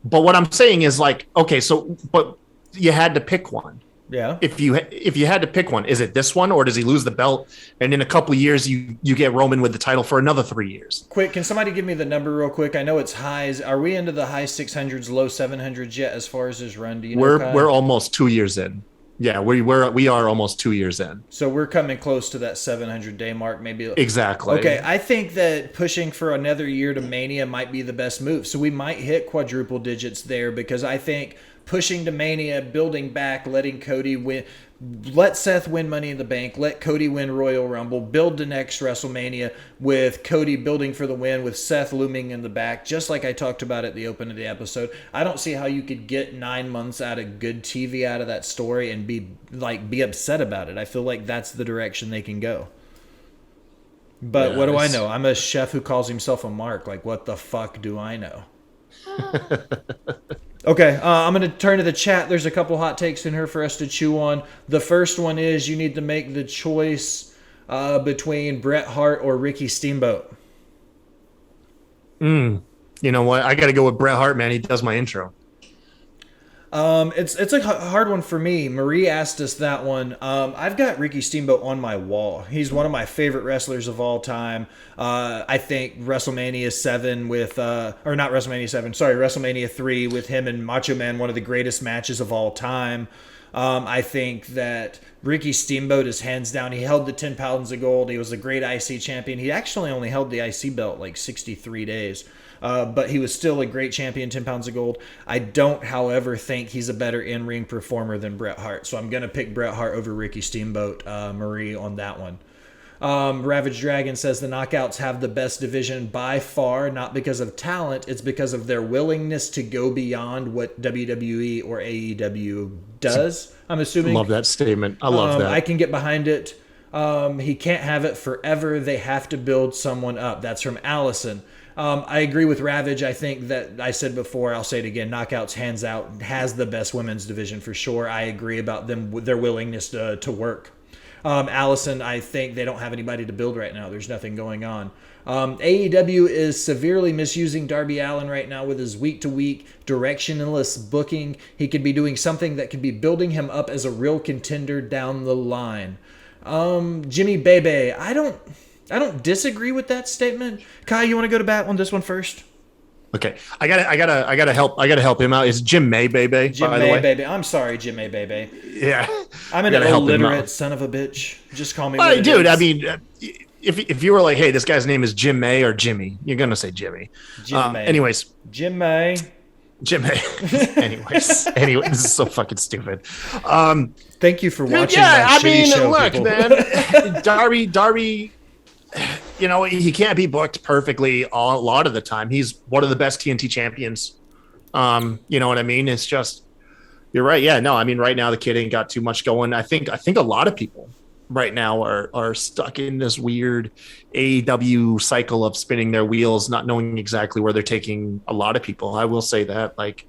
But what I'm saying is but you had to pick one. Yeah. If you had to pick one, is it this one, or does he lose the belt and in a couple of years you get Roman with the title for another 3 years? Quick, can somebody give me the number real quick? I know it's highs. Are we into the high 600s, low 700s yet as far as his run? Do you know? We're almost 2 years in. Yeah, we are almost 2 years in. So we're coming close to that 700-day mark, maybe. Exactly. Okay, I think that pushing for another year to Mania might be the best move. So we might hit quadruple digits there, because I think pushing to Mania, building back, letting Cody win, let Seth win Money in the Bank, let Cody win Royal Rumble, build the next WrestleMania with Cody building for the win, with Seth looming in the back, just like I talked about at the open of the episode. I don't see how you could get 9 months out of good TV out of that story and be upset about it. I feel like that's the direction they can go. But what do I know? I'm a chef who calls himself a mark. Like, what the fuck do I know? Okay, I'm going to turn to the chat. There's a couple hot takes in here for us to chew on. The first one is you need to make the choice between Bret Hart or Ricky Steamboat. You know what? I got to go with Bret Hart, man. He does my intro. It's a hard one for me. Marie asked us that one. I've got Ricky Steamboat on my wall. He's one of my favorite wrestlers of all time. I think WrestleMania 7 with, or not WrestleMania 7, sorry, WrestleMania 3 with him and Macho Man, one of the greatest matches of all time. I think that Ricky Steamboat is hands down. He held the 10 pounds of gold. He was a great IC champion. He actually only held the IC belt like 63 days. But he was still a great champion, 10 pounds of gold. I don't, however, think he's a better in-ring performer than Bret Hart. So I'm going to pick Bret Hart over Ricky Steamboat, Marie, on that one. Ravage Dragon says the Knockouts have the best division by far, not because of talent. It's because of their willingness to go beyond what WWE or AEW does, I'm assuming. Love that statement. I love that. I can get behind it. He can't have it forever. They have to build someone up. That's from Alison. I agree with Ravage. I think that I said before, I'll say it again, Knockouts hands out has the best women's division for sure. I agree about them, their willingness to work. Allison, I think they don't have anybody to build right now. There's nothing going on. AEW is severely misusing Darby Allin right now with his week-to-week directionless booking. He could be doing something that could be building him up as a real contender down the line. Jimmy Bebe. I don't disagree with that statement. Kai, you want to go to bat on this one first? Okay, I gotta help him out. It's Jim May, baby. Jim by May the way. Bebe. I'm sorry, Jim May Bebe. Yeah, I'm an illiterate son of a bitch. Just call me what it dude. is. I mean, if you were like, hey, this guy's name is Jim May or Jimmy, you're gonna say Jimmy. Jim May. Anyways, Jim May. Jim May. anyways, this is so fucking stupid. Thank you for watching. Yeah, my shitty show, look, people. man, Darby. You know, he can't be booked perfectly a lot of the time. He's one of the best TNT champions. You know what I mean? It's just, you're right. Yeah, no, I mean, right now the kid ain't got too much going. I think a lot of people right now are stuck in this weird AEW cycle of spinning their wheels, not knowing exactly where they're taking a lot of people. I will say that, like,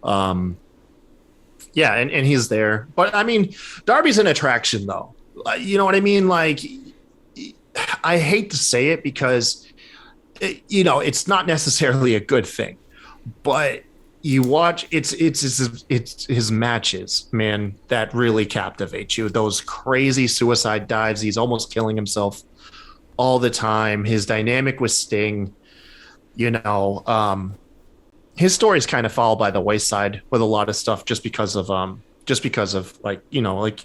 yeah, and he's there. But I mean, Darby's an attraction though. You know what I mean? Like, I hate to say it because, you know, it's not necessarily a good thing, but you watch it's his matches, man, that really captivate you. Those crazy suicide dives. He's almost killing himself all the time. His dynamic with Sting, you know, his story's kind of fall by the wayside with a lot of stuff just because of like, you know, like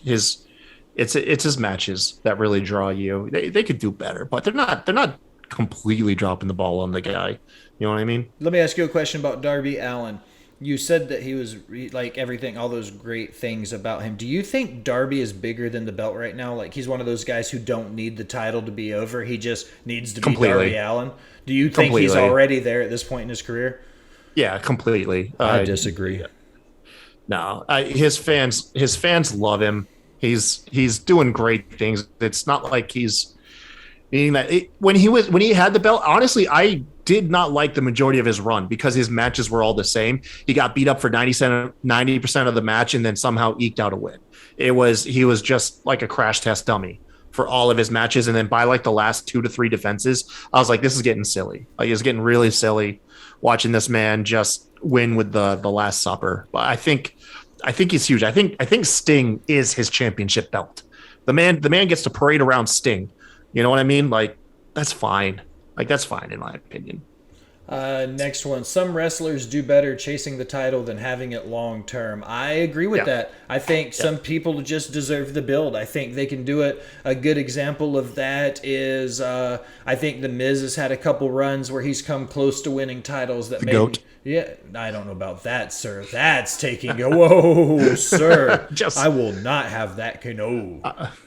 it's his matches that really draw you. They could do better, but they're not completely dropping the ball on the guy. You know what I mean? Let me ask you a question about Darby Allin. You said that he was like everything, all those great things about him. Do you think Darby is bigger than the belt right now? Like he's one of those guys who don't need the title to be over. He just needs to be Darby Allin. Do you think he's already there at this point in his career? Yeah, completely. I disagree. No, his fans love him. He's doing great things. It's not like he's meaning that when he had the belt. Honestly, I did not like the majority of his run because his matches were all the same. He got beat up for 90% of the match and then somehow eked out a win. He was just like a crash test dummy for all of his matches. And then by like the last 2 to 3 defenses, I was like, this is getting silly. Like it's getting really silly watching this man just win with the Last Supper. But I think he's huge. I think Sting is his championship belt. The man gets to parade around Sting. You know what I mean? Like that's fine. Like that's fine in my opinion. Next one. Some wrestlers do better chasing the title than having it long term. I agree with that. I think some people just deserve the build. I think they can do it. A good example of that is I think The Miz has had a couple runs where he's come close to winning titles that GOAT. Yeah, I don't know about that, sir. That's taking a whoa, sir. I will not have that. No,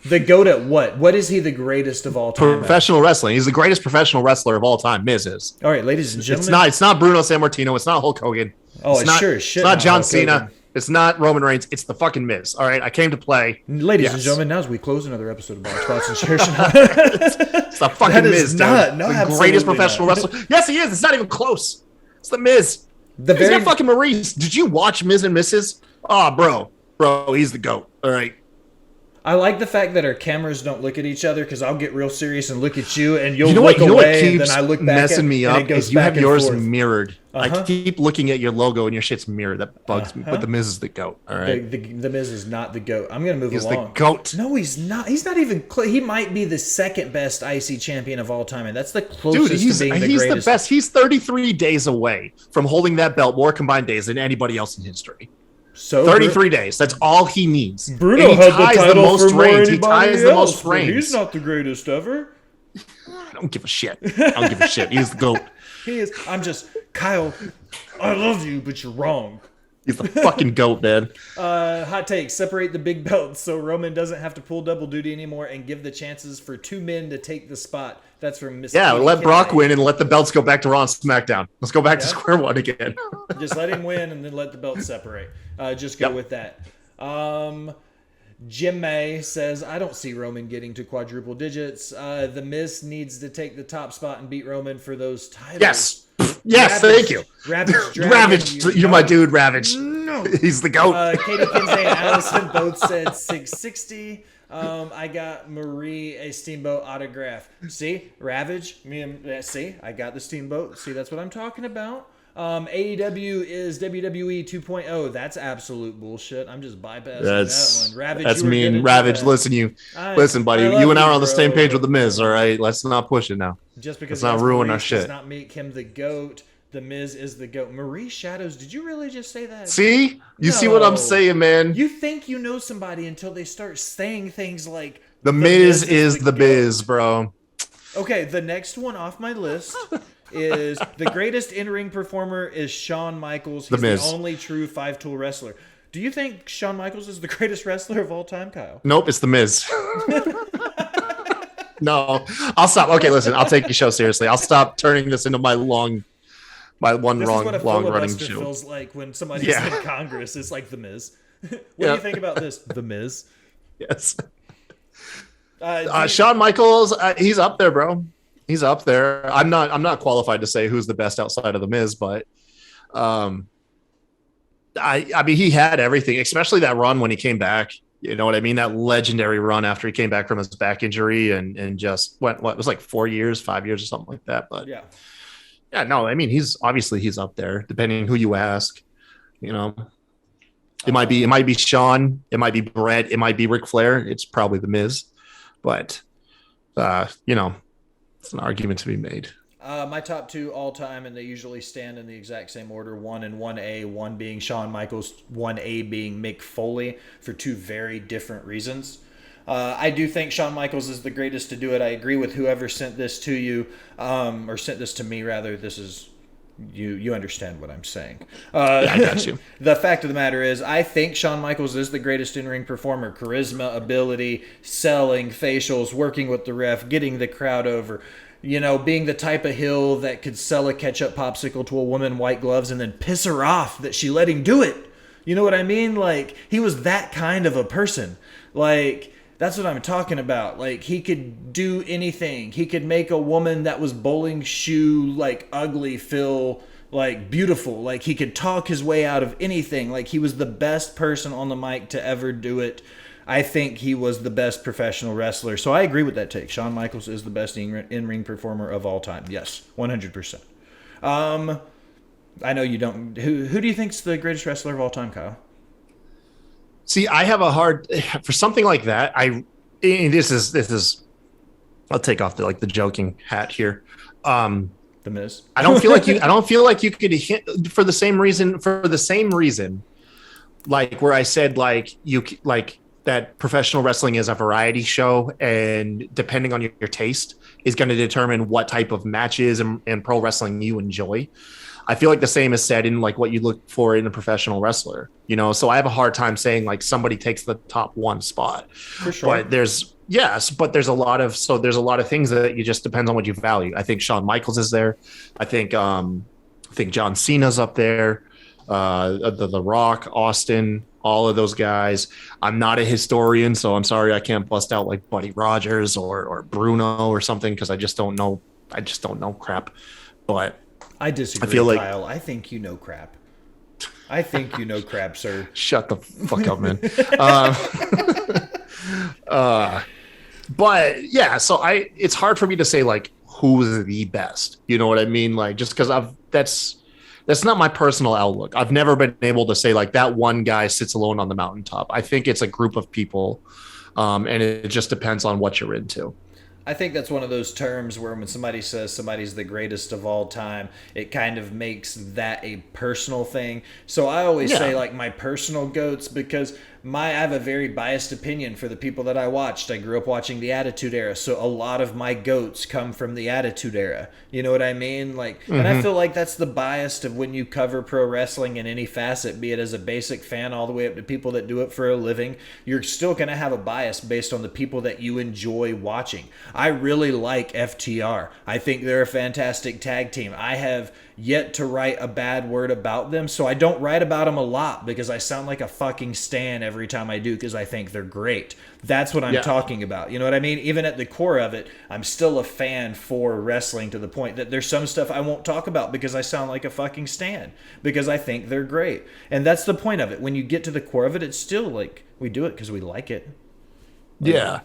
the GOAT at what? What is he the greatest of all time? Professional wrestling. He's the greatest professional wrestler of all time. Miz is. All right, ladies and gentlemen. It's not Bruno Sammartino. It's not Hulk Hogan. Oh, it's sure as shit. It's not John Cena. It's not Roman Reigns. It's the fucking Miz. All right, I came to play. Ladies and gentlemen, now as we close another episode of Botched and Share It's the fucking Miz, not, dude. The greatest professional wrestler. Yes, he is. It's not even close. It's the Miz. He's got fucking Maurice. Did you watch Miz and Mrs.? Oh, bro, he's the GOAT. All right. I like the fact that our cameras don't look at each other because I'll get real serious and look at you, and you'll look away, and then I look back. Messing me up is you have yours mirrored. Uh-huh. I keep looking at your logo and your shit's mirrored. That bugs me. But the Miz is the GOAT. All right. The Miz is not the GOAT. I'm gonna move along. He's the GOAT. No, he's not. He's not even. He might be the second best IC champion of all time, and that's the closest to being the greatest. He's the best. He's 33 days away from holding that belt more combined days than anybody else in history. So 33 days. That's all he needs. Bruno had the title for more anybody He ties the most reigns. He's not the greatest ever. I don't give a shit. I don't give a shit. He's the GOAT. He is. I'm just Kyle. I love you, but you're wrong. He's the fucking GOAT, man. Hot take. Separate the big belts so Roman doesn't have to pull double duty anymore and give the chances for 2 men to take the spot. That's from Mr. Yeah, let Brock win and let the belts go back to Raw and SmackDown. Let's go back to square one again. Just let him win and then let the belts separate. Just go with that. Jim May says, I don't see Roman getting to quadruple digits. The Miz needs to take the top spot and beat Roman for those titles. Yes, thank you. Ravage, you're my dude, Ravage. No. He's the GOAT. Katie Kinsey and Alison both said 660. I got Marie a Steamboat autograph. See, Ravage. See, I got the Steamboat. See, that's what I'm talking about. AEW is WWE 2.0. That's absolute bullshit. I'm just bypassing That's that one. Ravage, that's you were me and gonna do Ravage. that. Listen, buddy. I You love and I are on the bro, same page with the but Miz. All no. right, let's not push it now. Just because Let's not ruin our Maurice shit. does not make him the GOAT. The Miz is the GOAT. Maurice Shadows, did you really just say that? See, you see what I'm No. saying, man. You think you know somebody until they start saying things like The Miz is the GOAT. biz, bro. Okay, the next one off my list is the greatest in-ring performer is Shawn Michaels. He's The Miz. the only true five-tool wrestler. Do you think Shawn Michaels is the greatest wrestler of all time, Kyle? Nope, it's the Miz. No, I'll stop. Okay, listen, I'll take your show seriously. I'll stop turning this into my This is what a long running filibuster show. feels like when somebody's Yeah. in Congress. It's like The Miz. What do you think about this? The Miz? Yes. Do you- Shawn Michaels, he's up there, bro. He's up there. I'm not qualified to say who's the best outside of the Miz, but I mean he had everything, especially that run when he came back. You know what I mean? That legendary run after he came back from his back injury and just went what it was like 4 years, 5 years or something like that. But yeah. yeah, no, I mean he's up there, depending who you ask. You know, it might be Shawn, it might be Brett, it might be Ric Flair. It's probably the Miz, but you know, it's an argument to be made. My top two all time, and they usually stand in the exact same order: 1 and 1A. 1 being Shawn Michaels, 1A being Mick Foley, for two very different reasons. I do think Shawn Michaels is the greatest to do it. I agree with whoever sent this to you, or sent this to me rather. This is you understand what I'm saying. Yeah, I got you. The fact of the matter is, I think Shawn Michaels is the greatest in-ring performer. Charisma, ability, selling, facials, working with the ref, getting the crowd over. You know, being the type of heel that could sell a ketchup popsicle to a woman in white gloves and then piss her off that she let him do it. You know what I mean? Like, he was that kind of a person. Like, that's what I'm talking about. Like, he could do anything. He could make a woman that was bowling shoe, like, ugly feel, like, beautiful. Like, he could talk his way out of anything. Like, he was the best person on the mic to ever do it. I think he was the best professional wrestler. So I agree with that take. Shawn Michaels is the best in-ring performer of all time. Yes, 100%. I know you don't. Who do you think's the greatest wrestler of all time, Kyle? See, I have a hard for something like that. This is. I'll take off the joking hat here. The Miz. I don't feel like you could hit for the same reason. Like where I said that professional wrestling is a variety show, and depending on your taste is going to determine what type of matches and pro wrestling you enjoy. I feel like the same is said in like what you look for in a professional wrestler, you know? So I have a hard time saying like somebody takes the top one spot. For sure. But there's a lot of things that you just depends on what you value. I think Shawn Michaels is there. I think John Cena's up there. The Rock, Austin, all of those guys. I'm not a historian, so I'm sorry I can't bust out like Buddy Rogers or Bruno or something because I just don't know crap. But I disagree, I feel like, Kyle. I think you know crap. I think you know crap, sir. Shut the fuck up, man. But yeah, so it's hard for me to say like who's the best. You know what I mean? Like just because that's not my personal outlook. I've never been able to say like that one guy sits alone on the mountaintop. I think it's a group of people, and it just depends on what you're into. I think that's one of those terms where when somebody says somebody's the greatest of all time, it kind of makes that a personal thing. So I always say like my personal GOATs because I have a very biased opinion for the people that I watched. I grew up watching the Attitude Era, so a lot of my GOATs come from the Attitude Era. You know what I mean? Like, and I feel like that's the bias of when you cover pro wrestling in any facet, be it as a basic fan all the way up to people that do it for a living. You're still going to have a bias based on the people that you enjoy watching. I really like FTR. I think they're a fantastic tag team. I have yet to write a bad word about them, so I don't write about them a lot because I sound like a fucking stan every time I do because I think they're great. That's what I'm talking about. You know what I mean? Even at the core of it, I'm still a fan for wrestling to the point that there's some stuff I won't talk about because I sound like a fucking stan because I think they're great. And that's the point of it. When you get to the core of it, it's still like we do it because we like it. Yeah.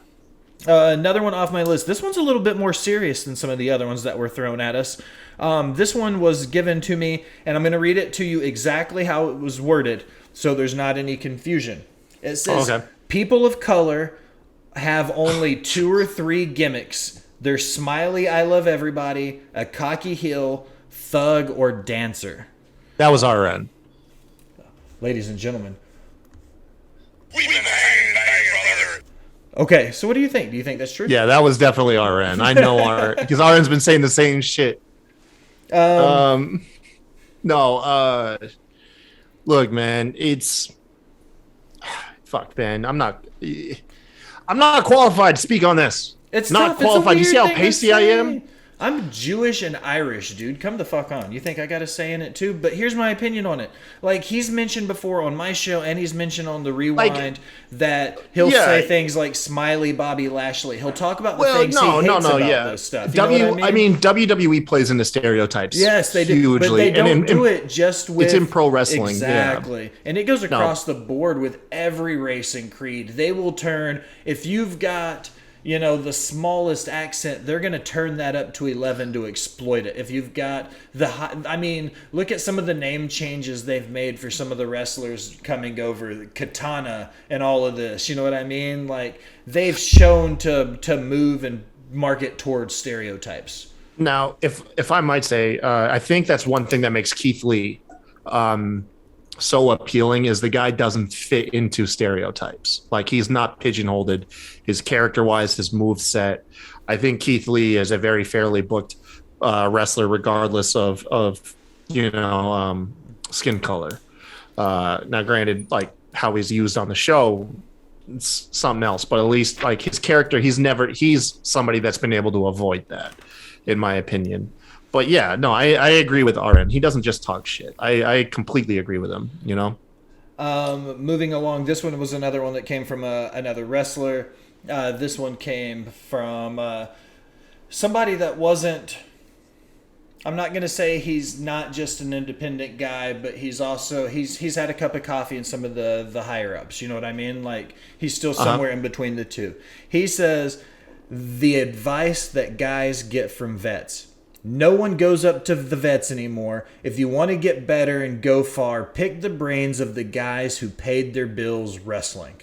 Another one off my list. This one's a little bit more serious than some of the other ones that were thrown at us. This one was given to me, and I'm going to read it to you exactly how it was worded so there's not any confusion. It says, people of color have only 2 or 3 gimmicks. They're smiley, I love everybody, a cocky heel, thug, or dancer. That was RN. Ladies and gentlemen. We've been hanged by your brother. Okay, so what do you think? Do you think that's true? Yeah, that was definitely RN. I know RN because RN's been saying the same shit. No, look, man, it's fuck, man. I'm not qualified to speak on this. It's not tough. qualified. You see how It's a weird thing to pasty I am? say. I'm Jewish and Irish, dude. Come the fuck on. You think I got a say in it too? But here's my opinion on it. Like, he's mentioned before on my show, and he's mentioned on the Rewind, that he'll say things like "smiley Bobby Lashley." He'll talk about the things he hates about those stuff. You know what I mean? WWE plays into stereotypes. Yes, they do. Hugely. But they don't do it just with... It's in pro wrestling. Exactly. Yeah. And it goes across the board with every race and creed. They will turn... If you've got... the smallest accent, they're going to turn that up to 11 to exploit it. If you've got look at some of the name changes they've made for some of the wrestlers coming over, Katana and all of this. You know what I mean? Like, they've shown to move and market towards stereotypes. Now, if I might say, I think that's one thing that makes Keith Lee so appealing is the guy doesn't fit into stereotypes. Like, he's not pigeonholed. His character-wise, his move set. I think Keith Lee is a very fairly booked wrestler, regardless of skin color. Now, granted, like how he's used on the show, it's something else. But at least, like, his character, he's somebody that's been able to avoid that, in my opinion. But yeah, no, I agree with RN. He doesn't just talk shit. I completely agree with him, Moving along, this one was another one that came from another wrestler. This one came from somebody that wasn't... I'm not going to say he's not just an independent guy, but he's also... He's had a cup of coffee in some of the higher-ups. You know what I mean? Like, he's still somewhere in between the two. He says, the advice that guys get from vets... No one goes up to the vets anymore. If you want to get better and go far, pick the brains of the guys who paid their bills wrestling.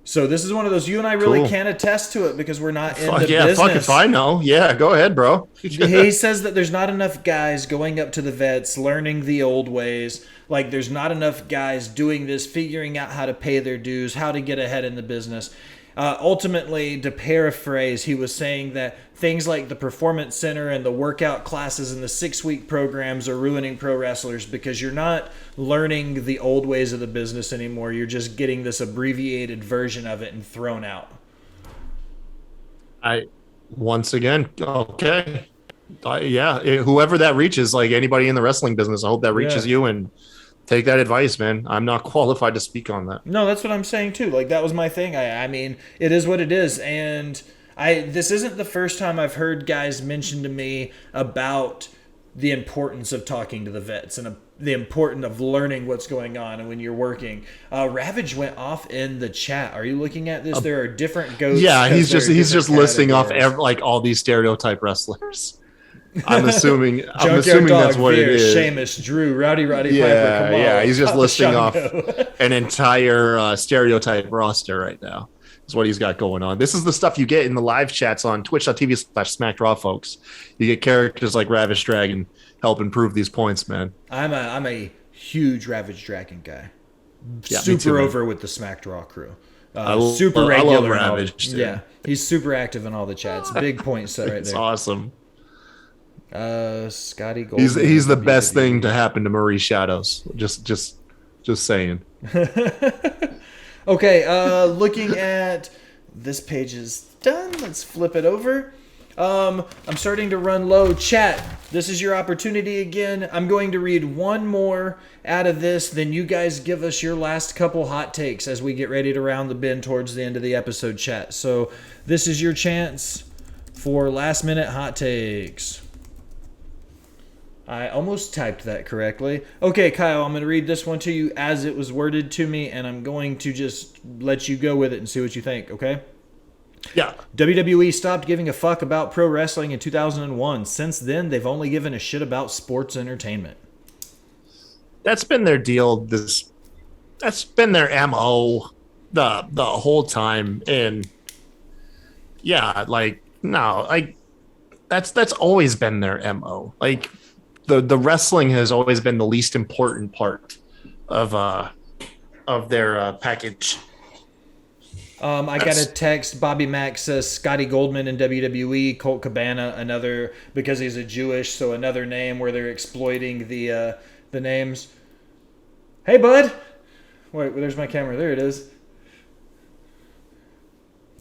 So this is one of those, you and I really can't attest to it because we're not in the business. Fuck if I know. Yeah, go ahead, bro. He says that there's not enough guys going up to the vets, learning the old ways. Like, there's not enough guys doing this, figuring out how to pay their dues, how to get ahead in the business. Ultimately, to paraphrase, he was saying that things like the Performance Center and the workout classes and the 6-week programs are ruining pro wrestlers because you're not learning the old ways of the business anymore. You're just getting this abbreviated version of it and thrown out. Once again, okay. Whoever that reaches, like anybody in the wrestling business, I hope that reaches you and take that advice, man. I'm not qualified to speak on that. No, that's what I'm saying too. Like, that was my thing. I mean, it is what it is. And this isn't the first time I've heard guys mention to me about the importance of talking to the vets and the importance of learning what's going on and when you're working. Ravage went off in the chat. Are you looking at this? There are different goats. Yeah, he's just listing off all these stereotype wrestlers. I'm assuming that's what it is. Sheamus, Drew, Rowdy Piper, Kamal. Yeah, he's just listing off an entire stereotype roster right now. That's what he's got going on. This is the stuff you get in the live chats on twitch.tv/SmackDraw, folks. You get characters like Ravage Dragon help improve these points, man. I'm a huge Ravage Dragon guy. Yeah, super over with the SmackDraw crew. Super regular. I love Ravage. Yeah, he's super active in all the chats. Big point set right there. It's awesome. Scotty Gold. He's the best thing to happen to Marie Shadows. Just saying. Okay, looking at this page is done. Let's flip it over. I'm starting to run low. Chat, this is your opportunity again. I'm going to read one more out of this, then you guys give us your last couple hot takes as we get ready to round the bend towards the end of the episode, chat. So this is your chance for last minute hot takes. I almost typed that correctly. Okay, Kyle, I'm going to read this one to you as it was worded to me, and I'm going to just let you go with it and see what you think, okay? Yeah. WWE stopped giving a fuck about pro wrestling in 2001. Since then, they've only given a shit about sports entertainment. That's been their deal. That's been their MO the whole time. And yeah, like no, like that's always been their MO. Like the wrestling has always been the least important part of their package. I got a text. Bobby Mack says Scotty Goldman in WWE, Colt Cabana, another because he's a Jewish, so another name where they're exploiting the names. Hey, bud. Wait, there's my camera. There it is.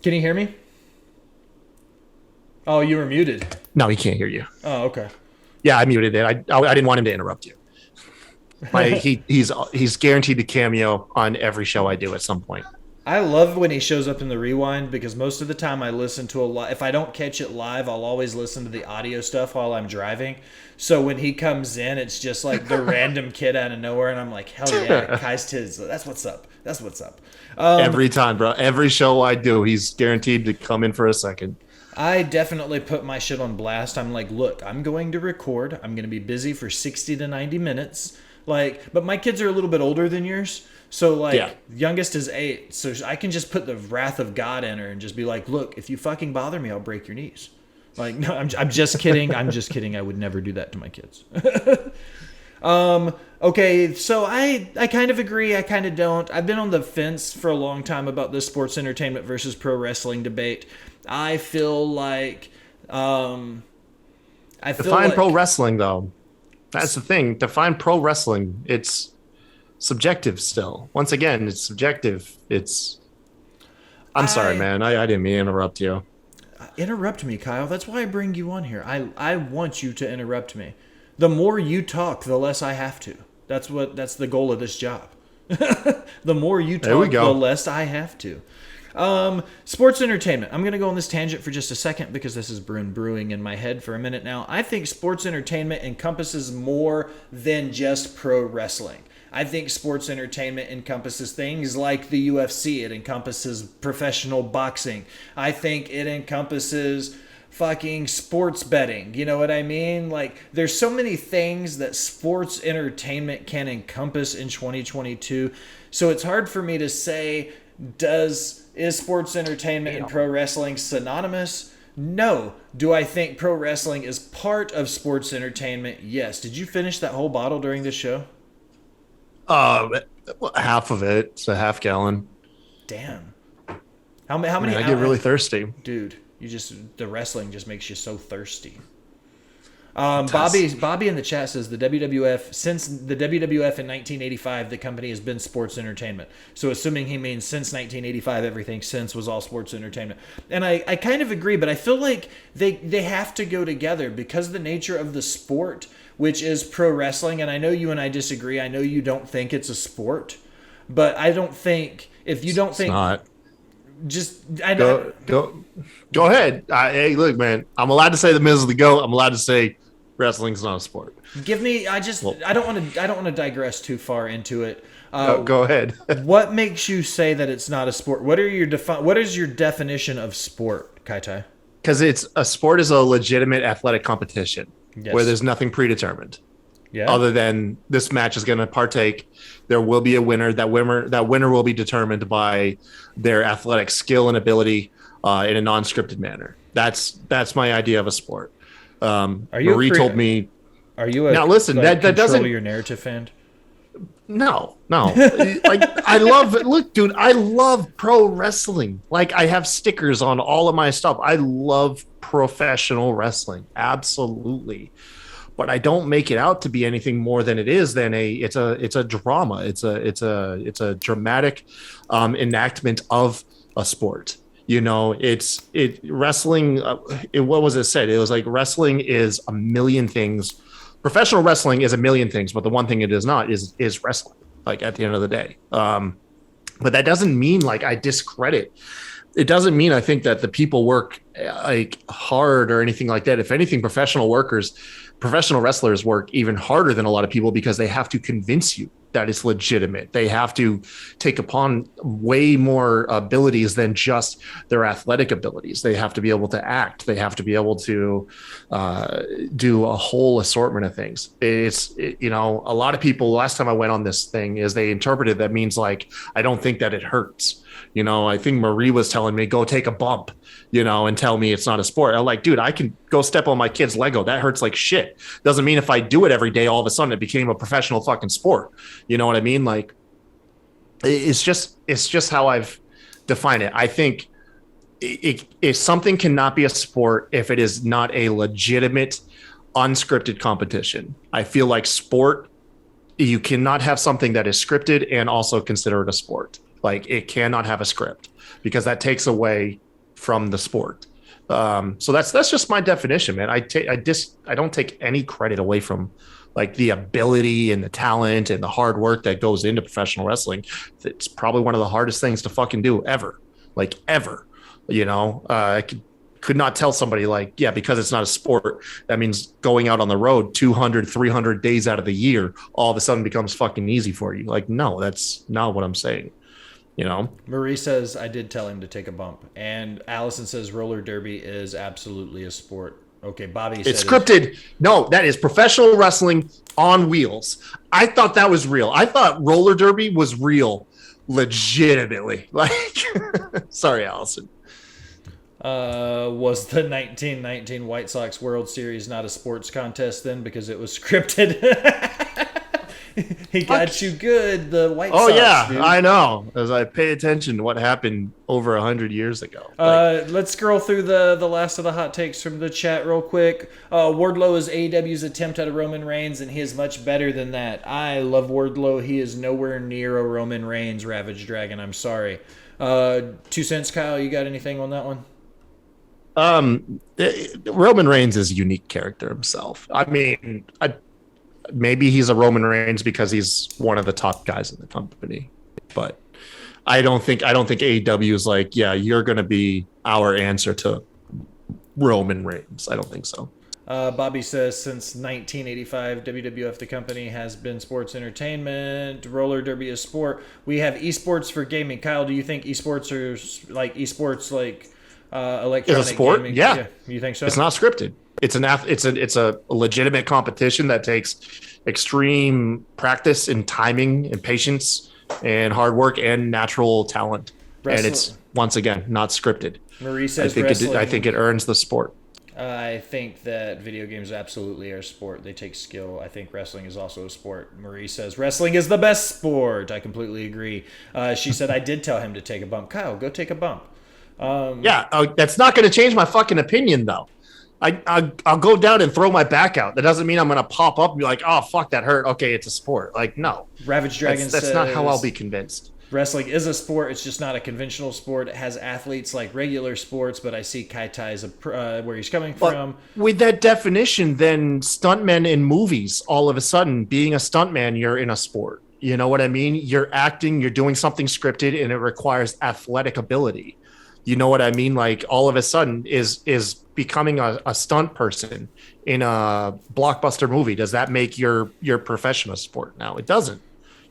Can you hear me? Oh, you were muted. No, he can't hear you. Oh, okay. Yeah, I muted it. I didn't want him to interrupt you. He's guaranteed to cameo on every show I do at some point. I love when he shows up in the rewind because most of the time I listen to a lot. If I don't catch it live, I'll always listen to the audio stuff while I'm driving. So when he comes in, it's just like the random kid out of nowhere, and I'm like, hell yeah, Kai's Tiz. That's what's up. That's what's up. Every time, bro. Every show I do, he's guaranteed to come in for a second. I definitely put my shit on blast. I'm like, look, I'm going to record. I'm going to be busy for 60 to 90 minutes. Like, but my kids are a little bit older than yours. So, like, yeah. Youngest is 8. So I can just put the wrath of God in her and just be like, look, if you fucking bother me, I'll break your knees. Like, no, I'm just kidding. I'm just kidding. I would never do that to my kids. Okay, so I kind of agree. I kind of don't. I've been on the fence for a long time about this sports entertainment versus pro wrestling debate. I feel like Define pro wrestling, though. That's the thing. Define pro wrestling. It's subjective still. Once again, it's subjective. I'm sorry, man. I didn't mean to interrupt you. Interrupt me, Kyle. That's why I bring you on here. I want you to interrupt me. The more you talk, the less I have to. That's the goal of this job. The more you talk, the less I have to. Sports entertainment. I'm going to go on this tangent for just a second because this has been brewing in my head for a minute now. I think sports entertainment encompasses more than just pro wrestling. I think sports entertainment encompasses things like the UFC. It encompasses professional boxing. I think it encompasses fucking sports betting. You know what I mean? Like, there's so many things that sports entertainment can encompass in 2022. So it's hard for me to say, is sports entertainment and pro wrestling synonymous? No. Do I think pro wrestling is part of sports entertainment? Yes. Did you finish that whole bottle during this show? Half of it. It's a half gallon. Damn. How many? I get really thirsty, dude. The wrestling just makes you so thirsty. Bobby in the chat says since the WWF in 1985, the company has been sports entertainment. So assuming he means since 1985, everything since was all sports entertainment. And I kind of agree, but I feel like they have to go together because of the nature of the sport, which is pro wrestling. And I know you and I disagree. I know you don't think it's a sport, but I don't think if you don't think it's not. Just go ahead. Hey, look, man. I'm allowed to say the Miz is the GOAT. I'm allowed to say wrestling's not a sport. Give me. I don't want to digress too far into it. Go ahead. What makes you say that it's not a sport? What is your definition of sport, Kai-Tai? Because a sport is a legitimate athletic competition where there's nothing predetermined. Yeah. Other than this match is going to partake, there will be a winner. That winner will be determined by their athletic skill and ability in a non-scripted manner. That's my idea of a sport. Marie told me. Are you a now? Listen, that doesn't your narrative fan? No. Like I love it. Look, dude, I love pro wrestling. Like I have stickers on all of my stuff. I love professional wrestling, absolutely. But I don't make it out to be anything more than it is. It's a drama. It's a dramatic enactment of a sport. You know, wrestling. What was it said? It was like wrestling is a million things. Professional wrestling is a million things, but the one thing it is not is wrestling. Like at the end of the day, but that doesn't mean like I discredit. It doesn't mean I think that the people work like hard or anything like that. If anything, professional wrestlers work even harder than a lot of people because they have to convince you that is legitimate. They have to take upon way more abilities than just their athletic abilities. They have to be able to act. They have to be able to do a whole assortment of things. You know, a lot of people, last time I went on this thing, is they interpreted that means like, I don't think that it hurts. You know, I think Marie was telling me, go take a bump, you know, and tell me it's not a sport. I'm like, dude, I can go step on my kid's Lego. That hurts like shit. Doesn't mean if I do it every day, all of a sudden it became a professional fucking sport. You know what I mean? Like, it's just how I've defined it. I think if something cannot be a sport if it is not a legitimate, unscripted competition. I feel like sport, you cannot have something that is scripted and also consider it a sport. Like, it cannot have a script because that takes away from the sport. So that's just my definition, man. I don't take any credit away from like the ability and the talent and the hard work that goes into professional wrestling. It's probably one of the hardest things to fucking do ever, like ever. You know, I could not tell somebody like, yeah, because it's not a sport, that means going out on the road 200, 300 days out of the year, all of a sudden becomes fucking easy for you. Like, no, that's not what I'm saying. You know, Marie says, I did tell him to take a bump. And Allison says roller derby is absolutely a sport. Okay, Bobby said it's scripted. No, that is professional wrestling on wheels. I thought that was real. I thought roller derby was real, legitimately. Like, sorry, Alison. Was the 1919 White Sox World Series not a sports contest then because it was scripted? He got you good, the White Sox. Oh, yeah, dude. I know. As I pay attention to what happened over 100 years ago. Let's scroll through the last of the hot takes from the chat real quick. Wardlow is AEW's attempt at a Roman Reigns, and he is much better than that. I love Wardlow. He is nowhere near a Roman Reigns, Ravage Dragon. I'm sorry. 2 cents, Kyle. You got anything on that one? Roman Reigns is a unique character himself. I mean, maybe he's a Roman Reigns because he's one of the top guys in the company, but I don't think AEW is like, yeah, you're going to be our answer to Roman Reigns. I don't think so. Bobby says, since 1985, WWF, the company, has been sports entertainment. Roller derby is sport. We have esports for gaming. Kyle, do you think esports are like electronic is a sport? Gaming? Yeah. You think so? It's not scripted. It's a legitimate competition that takes extreme practice and timing and patience and hard work and natural talent. And it's, once again, not scripted. Marie says I think it earns the sport. I think that video games absolutely are a sport. They take skill. I think wrestling is also a sport. Marie says wrestling is the best sport. I completely agree. She said I did tell him to take a bump. Kyle, go take a bump. That's not going to change my fucking opinion, though. I'll go down and throw my back out. That doesn't mean I'm going to pop up and be like, oh, fuck, that hurt. Okay, it's a sport. Like, no. Ravage Dragon says... That's not how I'll be convinced. Wrestling is a sport. It's just not a conventional sport. It has athletes like regular sports, but I see Kai Tai's where he's coming from. With that definition, then stuntmen in movies, all of a sudden, being a stuntman, you're in a sport. You know what I mean? You're acting, you're doing something scripted, and it requires athletic ability. You know what I mean? Like, all of a sudden is becoming a stunt person in a blockbuster movie. Does that make your profession a sport now? It doesn't.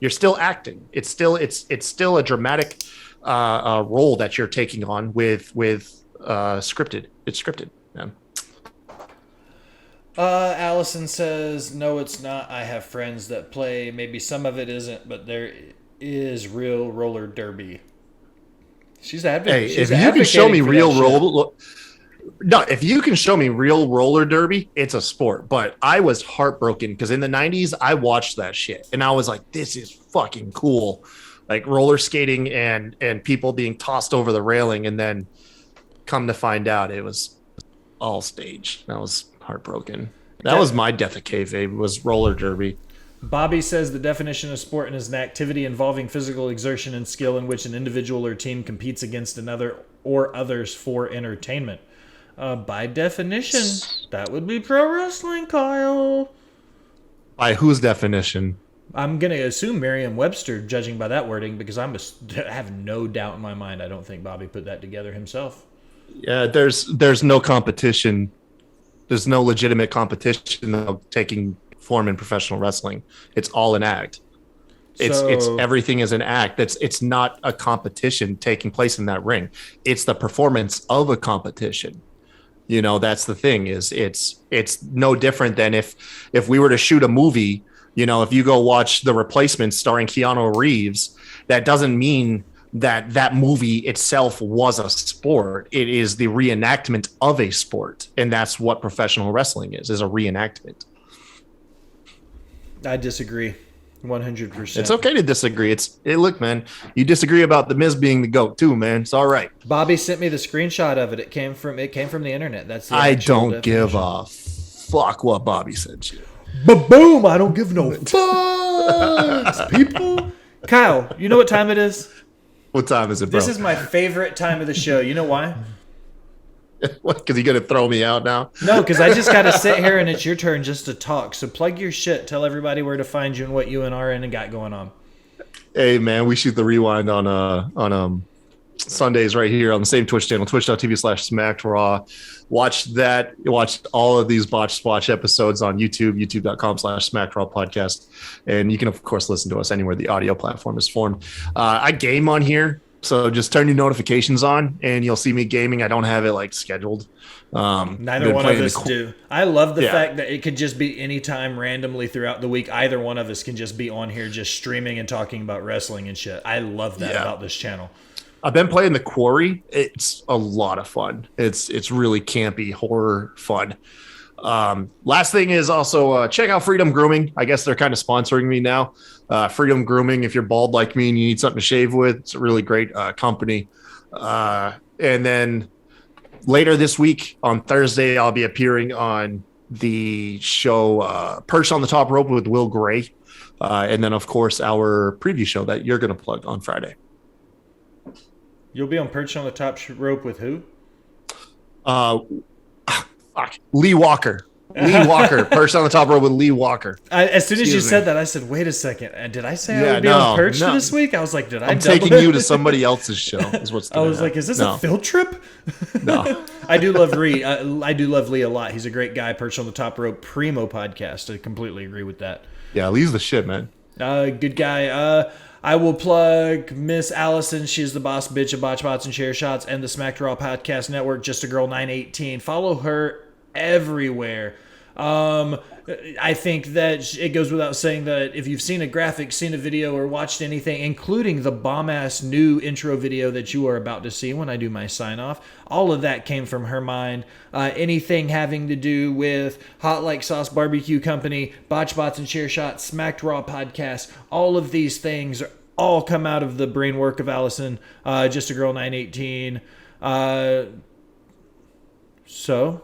You're still acting. It's still a dramatic role that you're taking on with scripted. It's scripted, man. Allison says, no, it's not. I have friends that play. Maybe some of it isn't, but there is real roller derby. She's advocating. Hey, if you can show me if you can show me real roller derby, it's a sport. But I was heartbroken because in the 90s, I watched that shit and I was like, this is fucking cool. Like roller skating and people being tossed over the railing, and then come to find out it was all stage. I was heartbroken. That was my death of kayfabe, was roller derby. Bobby says the definition of sport is an activity involving physical exertion and skill in which an individual or team competes against another or others for entertainment. By definition, that would be pro wrestling, Kyle. By whose definition? I'm going to assume Merriam-Webster, judging by that wording, because I have no doubt in my mind I don't think Bobby put that together himself. Yeah, there's no competition. There's no legitimate competition of taking form in professional wrestling. It's all an act. It's everything is an act. It's not a competition taking place in that ring. It's the performance of a competition. You know, that's the thing. Is it's no different than if we were to shoot a movie. You know, if you go watch The Replacement starring Keanu Reeves, that doesn't mean that movie itself was a sport. It is the reenactment of a sport, and that's what professional wrestling is a reenactment. I disagree 100%. It's okay to disagree. Look, man, you disagree about The Miz being the GOAT too, man. It's all right. Bobby sent me the screenshot of it. It came from the internet. That's the I actual don't definition. give a fuck what Bobby sent you. Boom! I don't give no fucks, people. Kyle, you know what time it is? What time is it, bro? This is my favorite time of the show. You know why? What? Because you're gonna throw me out now? No, because I just got to sit here and it's your turn just to talk. So plug your shit. Tell everybody where to find you and what you and RN got going on. Hey, man, we shoot the rewind on Sundays right here on the same Twitch channel, twitch.tv/SmackedRaw. Watch that. Watch all of these Botched Watch episodes on YouTube, youtube.com/SmackedRaw podcast. And you can, of course, listen to us anywhere the audio platform is formed. I game on here, so just turn your notifications on and you'll see me gaming. I don't have it like scheduled. Neither one of us do. I love the fact that it could just be anytime randomly throughout the week. Either one of us can just be on here just streaming and talking about wrestling and shit. I love that about this channel. I've been playing The Quarry. It's a lot of fun. It's really campy horror fun. Last thing is also check out Freedom Grooming. I guess they're kind of sponsoring me now. Freedom Grooming, if you're bald like me and you need something to shave with, it's a really great company. And then later this week on Thursday, I'll be appearing on the show Perch on the Top Rope with Will Gray. And then, of course, our preview show that you're going to plug on Friday. You'll be on Perch on the Top Rope with who? Lee Walker. Lee Walker. Perch on the Top Rope with Lee Walker. As soon as you said that, I said, wait a second. Did I say I would be on Perch this week? I was like, I'm taking you to somebody else's show. Is what's I was like, is this a field trip? No. I do love I do love Lee a lot. He's a great guy. Perch on the Top Rope, primo podcast. I completely agree with that. Yeah, Lee's the shit, man. Good guy. I will plug Miss Alison. She's the boss bitch of Botch Bots and Chair Shots and the Smacked Raw Podcast Network. Just a Girl 918. Follow her everywhere. I think that it goes without saying that if you've seen a graphic, seen a video, or watched anything, including the bomb-ass new intro video that you are about to see when I do my sign-off, all of that came from her mind. Anything having to do with Hot Like Sauce Barbecue Company, Botch Bots and Chair Shots, Smacked Raw Podcast, all of these things all come out of the brain work of Alison, Just a Girl 918. So,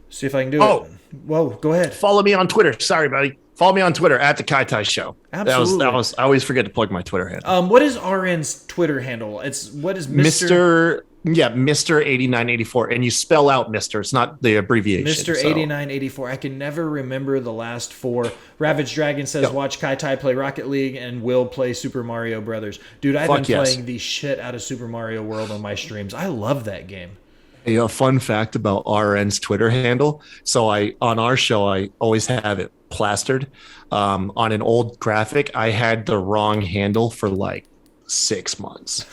see if I can do it. Whoa, go ahead. Follow me on Twitter. Sorry, buddy. Follow me on Twitter at the Kai Tai Show. Absolutely. That was. I always forget to plug my Twitter handle. What is RN's Twitter handle? What is Mr. Mr. 8984, and you spell out Mr. It's not the abbreviation. Mr. 8984. I can never remember the last four. Ravage Dragon says, watch Kai Tai play Rocket League and Will play Super Mario Brothers. Dude, I've been playing the shit out of Super Mario World on my streams. I love that game. A fun fact about RN's Twitter handle. So on our show, I always have it plastered. On an old graphic, I had the wrong handle for like 6 months.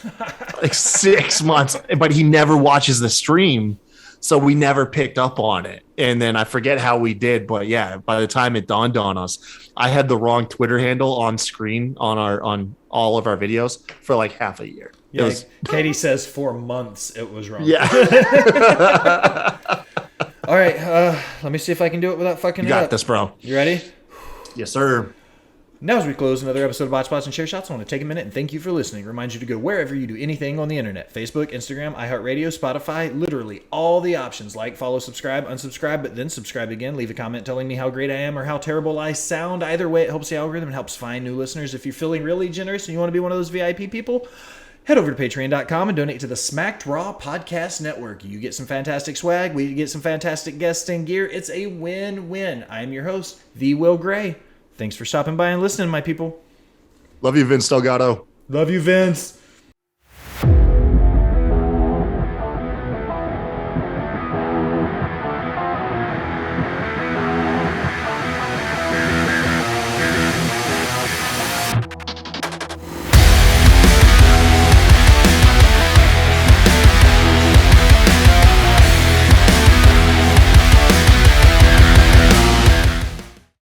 Like 6 months. But he never watches the stream, so we never picked up on it. And then I forget how we did, but yeah, by the time it dawned on us, I had the wrong Twitter handle on screen on all of our videos for like half a year. Yeah, Katie says 4 months it was wrong. Yeah. All right, let me see if I can do it without fucking it up. You got this, bro. You ready? Yes, sir. Now as we close another episode of Botch Bots and Chair Shots, I want to take a minute and thank you for listening. Remind you to go wherever you do anything on the internet. Facebook, Instagram, iHeartRadio, Spotify, literally all the options. Like, follow, subscribe, unsubscribe, but then subscribe again. Leave a comment telling me how great I am or how terrible I sound. Either way, it helps the algorithm and helps find new listeners. If you're feeling really generous and you want to be one of those VIP people, head over to patreon.com and donate to the Smacked Raw Podcast Network. You get some fantastic swag. We get some fantastic guests and gear. It's a win-win. I am your host, The Will Gray. Thanks for stopping by and listening, my people. Love you, Vince Delgado. Love you, Vince.